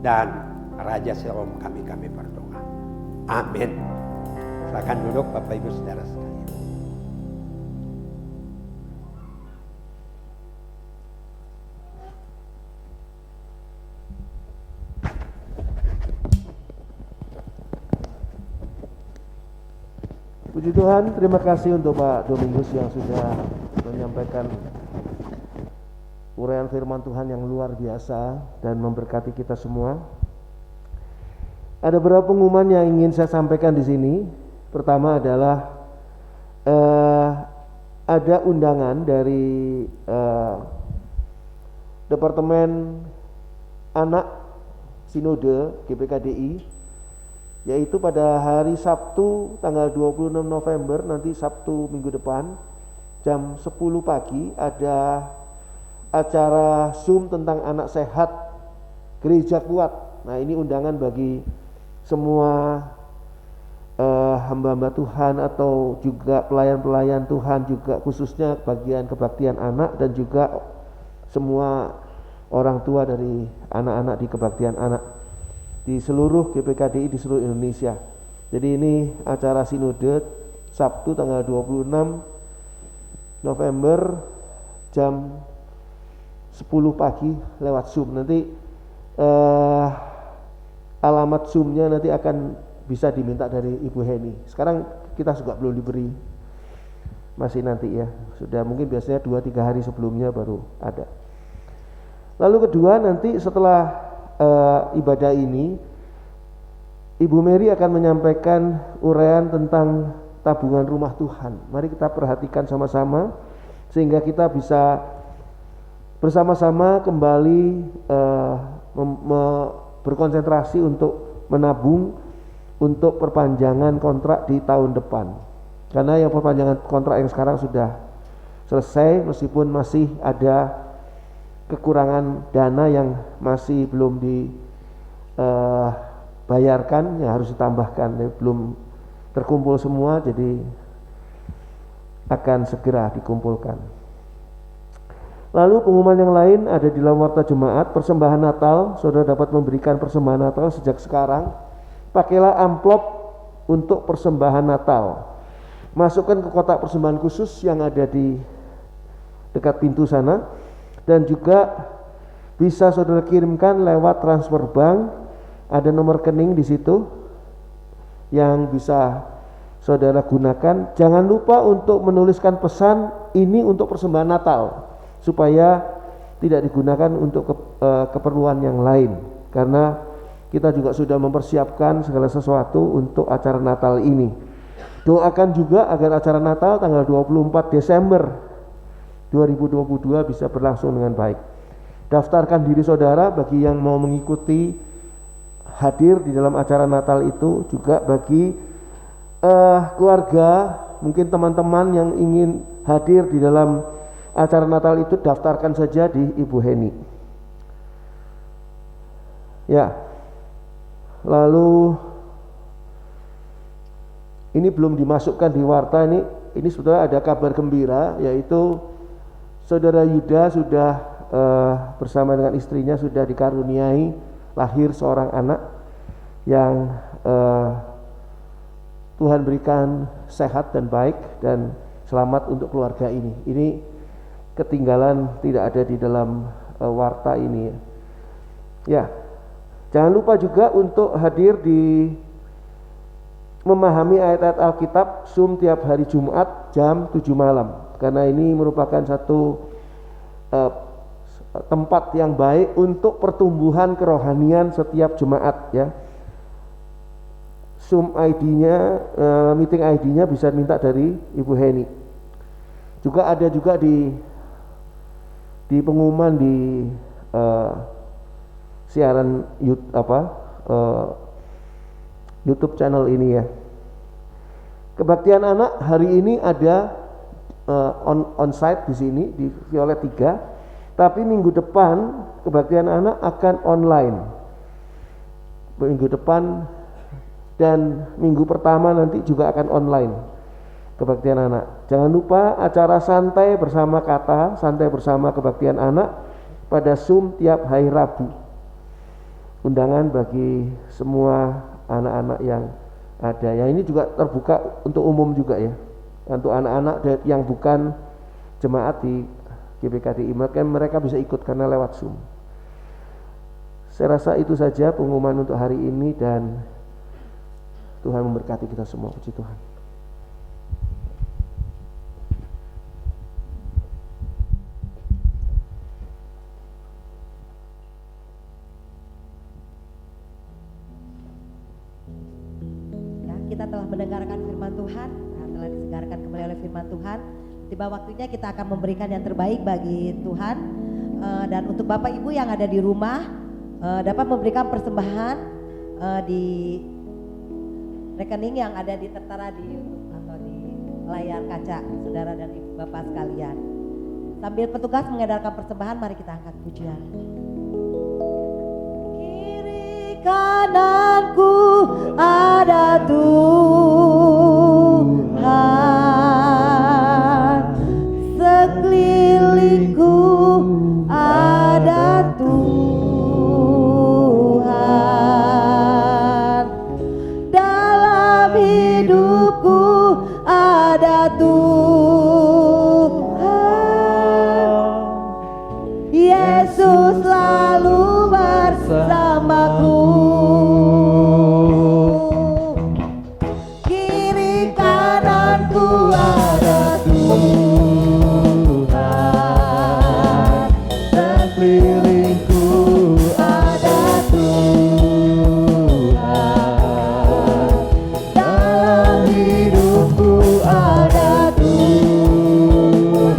Speaker 3: dan Raja Shalom kami berdoa. Amin. Silakan duduk Bapak Ibu Saudara sekalian.
Speaker 5: Puji Tuhan, terima kasih untuk Pak Domingus yang sudah menyampaikan uraian firman Tuhan yang luar biasa dan memberkati kita semua. Ada beberapa pengumuman yang ingin saya sampaikan di sini. Pertama adalah ada undangan dari Departemen Anak Sinode GPKDI, yaitu pada hari Sabtu tanggal 26 November, nanti Sabtu minggu depan jam 10 pagi ada acara Zoom tentang anak sehat gereja kuat. Nah, ini undangan bagi semua hamba-hamba Tuhan atau juga pelayan-pelayan Tuhan, juga khususnya bagian kebaktian anak dan juga semua orang tua dari anak-anak di kebaktian anak di seluruh GPKDI di seluruh Indonesia. Jadi ini acara sinode Sabtu tanggal 26 November jam 10 pagi lewat Zoom. Nanti alamat Zoom-nya nanti akan bisa diminta dari Ibu Heni. Sekarang kita juga belum diberi, masih nanti ya. Sudah mungkin biasanya 2-3 hari sebelumnya baru ada. Lalu kedua, nanti setelah ibadah ini Ibu Mary akan menyampaikan uraian tentang tabungan rumah Tuhan. Mari kita perhatikan sama-sama sehingga kita bisa bersama-sama kembali berkonsentrasi untuk menabung untuk perpanjangan kontrak di tahun depan. Karena yang perpanjangan kontrak yang sekarang sudah selesai, meskipun masih ada kekurangan dana yang masih belum dibayarkan, yang harus ditambahkan, belum terkumpul semua, jadi akan segera dikumpulkan. Lalu pengumuman yang lain ada di dalam warta jemaat, persembahan Natal. Saudara dapat memberikan persembahan Natal sejak sekarang. Pakailah amplop untuk persembahan Natal. Masukkan ke kotak persembahan khusus yang ada di dekat pintu sana, dan juga bisa saudara kirimkan lewat transfer bank. Ada nomor rekening di situ yang bisa saudara gunakan. Jangan lupa untuk menuliskan pesan ini untuk persembahan Natal, supaya tidak digunakan untuk keperluan yang lain, karena kita juga sudah mempersiapkan segala sesuatu untuk acara Natal ini. Doakan juga agar acara Natal tanggal 24 Desember 2022 bisa berlangsung dengan baik. Daftarkan diri saudara bagi yang mau mengikuti hadir di dalam acara Natal itu, juga bagi keluarga, mungkin teman-teman yang ingin hadir di dalam acara Natal itu, daftarkan saja di Ibu Heni. Ya. Lalu ini belum dimasukkan di warta, ini sebetulnya ada kabar gembira, yaitu saudara Yuda sudah bersama dengan istrinya sudah dikaruniai lahir seorang anak yang Tuhan berikan sehat dan baik dan selamat untuk keluarga ini. Ini ketinggalan, tidak ada di dalam warta ini. Ya, jangan lupa juga untuk hadir di memahami ayat-ayat Alkitab Zoom tiap hari Jumat jam 7 malam, karena ini merupakan satu tempat yang baik untuk pertumbuhan kerohanian setiap jemaat ya. Zoom ID-nya, meeting ID-nya bisa minta dari Ibu Heni. Juga ada juga di pengumuman di siaran YouTube channel ini ya. Kebaktian anak hari ini ada on-site di sini di Violet 3, tapi minggu depan kebaktian anak akan online. Minggu depan dan minggu pertama nanti juga akan online kebaktian anak. Jangan lupa acara santai bersama kata, santai bersama kebaktian anak pada Zoom tiap hari Rabu. Undangan bagi semua anak-anak yang ada. Ya, ini juga terbuka untuk umum juga ya. Untuk anak-anak yang bukan jemaat di GPKD Imat, kan mereka bisa ikut karena lewat Zoom. Saya rasa itu saja pengumuman untuk hari ini, dan Tuhan memberkati kita semua. Puji Tuhan.
Speaker 1: Kita telah mendengarkan firman Tuhan, telah disegarkan kembali oleh firman Tuhan. Tiba waktunya kita akan memberikan yang terbaik bagi Tuhan. Dan untuk Bapak Ibu yang ada di rumah, dapat memberikan persembahan di rekening yang ada tertera di YouTube atau di layar kaca, saudara dan ibu bapak sekalian. Sambil petugas mengedarkan persembahan, mari kita angkat pujian. Kiri kananku ada Tuhan, sekelilingku ada Tuhan, dalam hidupku ada Tuhan, Yesus selalu bersamaku. Kiri kananku ada Tuhan, sekelilingku ada Tuhan, dalam hidupku ada Tuhan.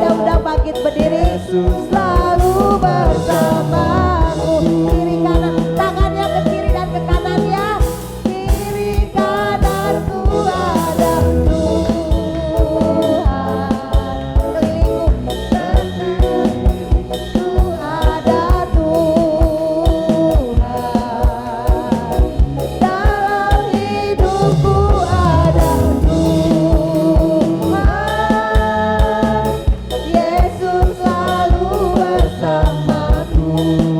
Speaker 1: Yang udah bangkit berdiri, selalu bersamaku. Kiri kanan, tangannya ke kiri dan ke kanan ya. Kiri kananku ada Tuhan, sekelilingku ada Tuhan, dalam hidupku ada Tuhan, Yesus selalu bersamaku.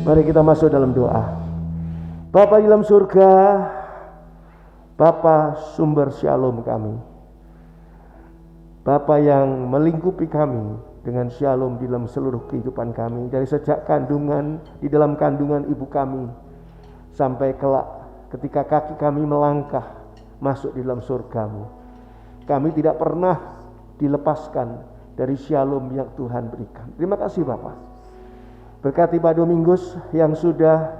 Speaker 5: Mari kita masuk dalam doa. Bapa di dalam surga, Bapa sumber shalom kami, Bapa yang melingkupi kami dengan shalom di dalam seluruh kehidupan kami, dari sejak kandungan, di dalam kandungan ibu kami, sampai kelak ketika kaki kami melangkah masuk di dalam surgamu. Kami tidak pernah dilepaskan dari shalom yang Tuhan berikan. Terima kasih Bapa. Berkati Pak Domingus yang sudah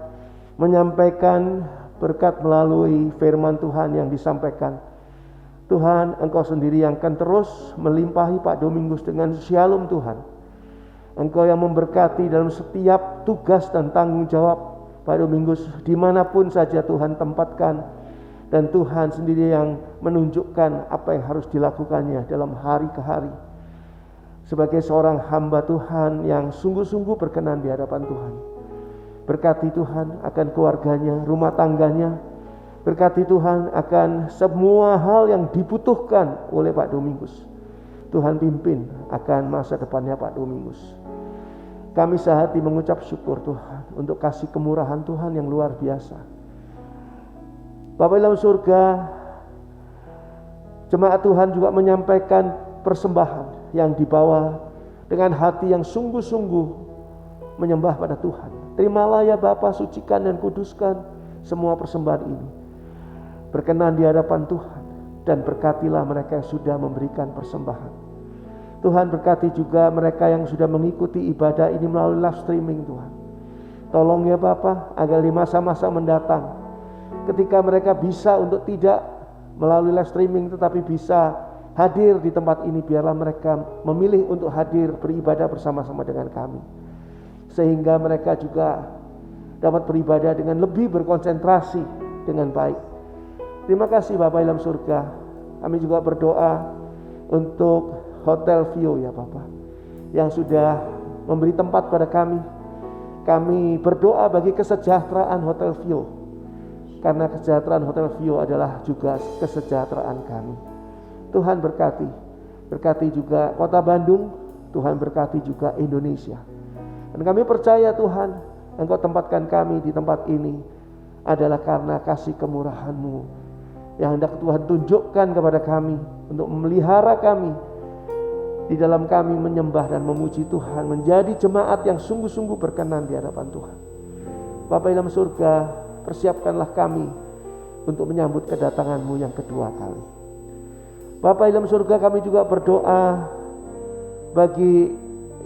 Speaker 5: menyampaikan berkat melalui firman Tuhan yang disampaikan. Tuhan, Engkau sendiri yang akan terus melimpahi Pak Domingus dengan shalom Tuhan. Engkau yang memberkati dalam setiap tugas dan tanggung jawab Pak Domingus dimanapun saja Tuhan tempatkan. Dan Tuhan sendiri yang menunjukkan apa yang harus dilakukannya dalam hari ke hari. Sebagai seorang hamba Tuhan yang sungguh-sungguh berkenan di hadapan Tuhan. Berkati Tuhan akan keluarganya, rumah tangganya. Berkati Tuhan akan semua hal yang dibutuhkan oleh Pak Domingus. Tuhan pimpin akan masa depannya Pak Domingus. Kami sehati mengucap syukur Tuhan untuk kasih kemurahan Tuhan yang luar biasa. Bapa dalam surga, jemaat Tuhan juga menyampaikan persembahan yang dibawa dengan hati yang sungguh-sungguh menyembah pada Tuhan. Terimalah ya Bapa, sucikan dan kuduskan semua persembahan ini. Berkenan di hadapan Tuhan dan berkatilah mereka yang sudah memberikan persembahan. Tuhan berkati juga mereka yang sudah mengikuti ibadah ini melalui live streaming Tuhan. Tolong ya Bapa, agar di masa-masa mendatang ketika mereka bisa untuk tidak melalui live streaming tetapi bisa hadir di tempat ini, biarlah mereka memilih untuk hadir beribadah bersama-sama dengan kami. Sehingga mereka juga dapat beribadah dengan lebih berkonsentrasi dengan baik. Terima kasih Bapak dalam surga. Kami juga berdoa untuk Hotel View ya Bapak, yang sudah memberi tempat pada kami. Kami berdoa bagi kesejahteraan Hotel View, karena kesejahteraan Hotel View adalah juga kesejahteraan kami. Tuhan berkati. Berkati juga Kota Bandung. Tuhan berkati juga Indonesia. Dan kami percaya Tuhan, Engkau tempatkan kami di tempat ini adalah karena kasih kemurahan-Mu yang hendak Tuhan tunjukkan kepada kami untuk memelihara kami di dalam kami menyembah dan memuji Tuhan, menjadi jemaat yang sungguh-sungguh berkenan di hadapan Tuhan. Bapa dalam surga, persiapkanlah kami untuk menyambut kedatangan-Mu yang kedua kali. Bapa dalam surga, kami juga berdoa bagi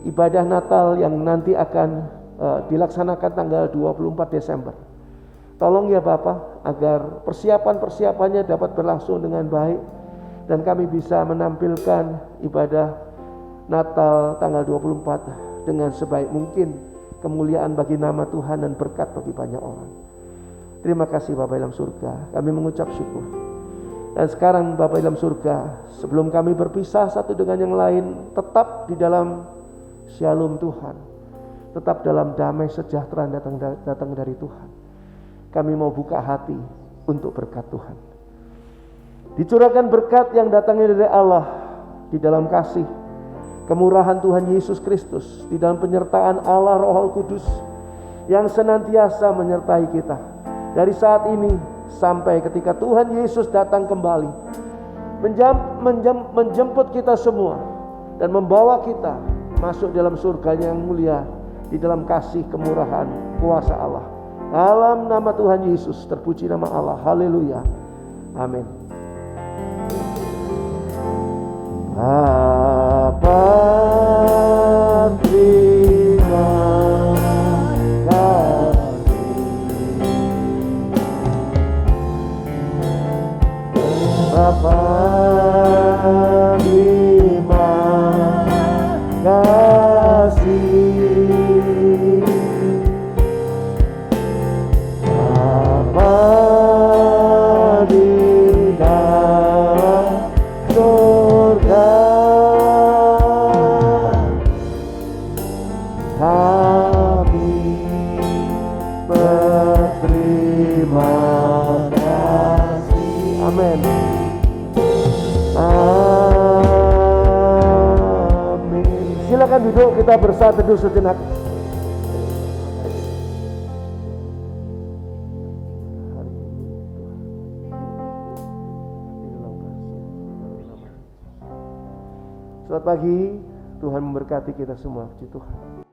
Speaker 5: ibadah Natal yang nanti akan dilaksanakan tanggal 24 Desember. Tolong ya Bapa, agar persiapan-persiapannya dapat berlangsung dengan baik dan kami bisa menampilkan ibadah Natal tanggal 24 dengan sebaik mungkin, kemuliaan bagi nama Tuhan dan berkat bagi banyak orang. Terima kasih Bapa dalam surga, kami mengucap syukur. Dan sekarang Bapa dalam surga, sebelum kami berpisah satu dengan yang lain, tetap di dalam shalom Tuhan, tetap dalam damai sejahtera datang dari Tuhan. Kami mau buka hati untuk berkat Tuhan. Dicurahkan berkat yang datangnya dari Allah di dalam kasih, kemurahan Tuhan Yesus Kristus, di dalam penyertaan Allah Roh Kudus yang senantiasa menyertai kita dari saat ini sampai ketika Tuhan Yesus datang kembali, menjemput kita semua dan membawa kita masuk dalam surganya yang mulia, di dalam kasih kemurahan kuasa Allah. Dalam nama Tuhan Yesus, terpuji nama Allah. Haleluya. Amin. Bapa, terima kasih. Bapa, terima kasih. Bapa di dalam surga, kami berterima kasih. Amin. Silakan duduk, kita bersatu sejenak. Selamat pagi, Tuhan memberkati kita semua. Puji Tuhan.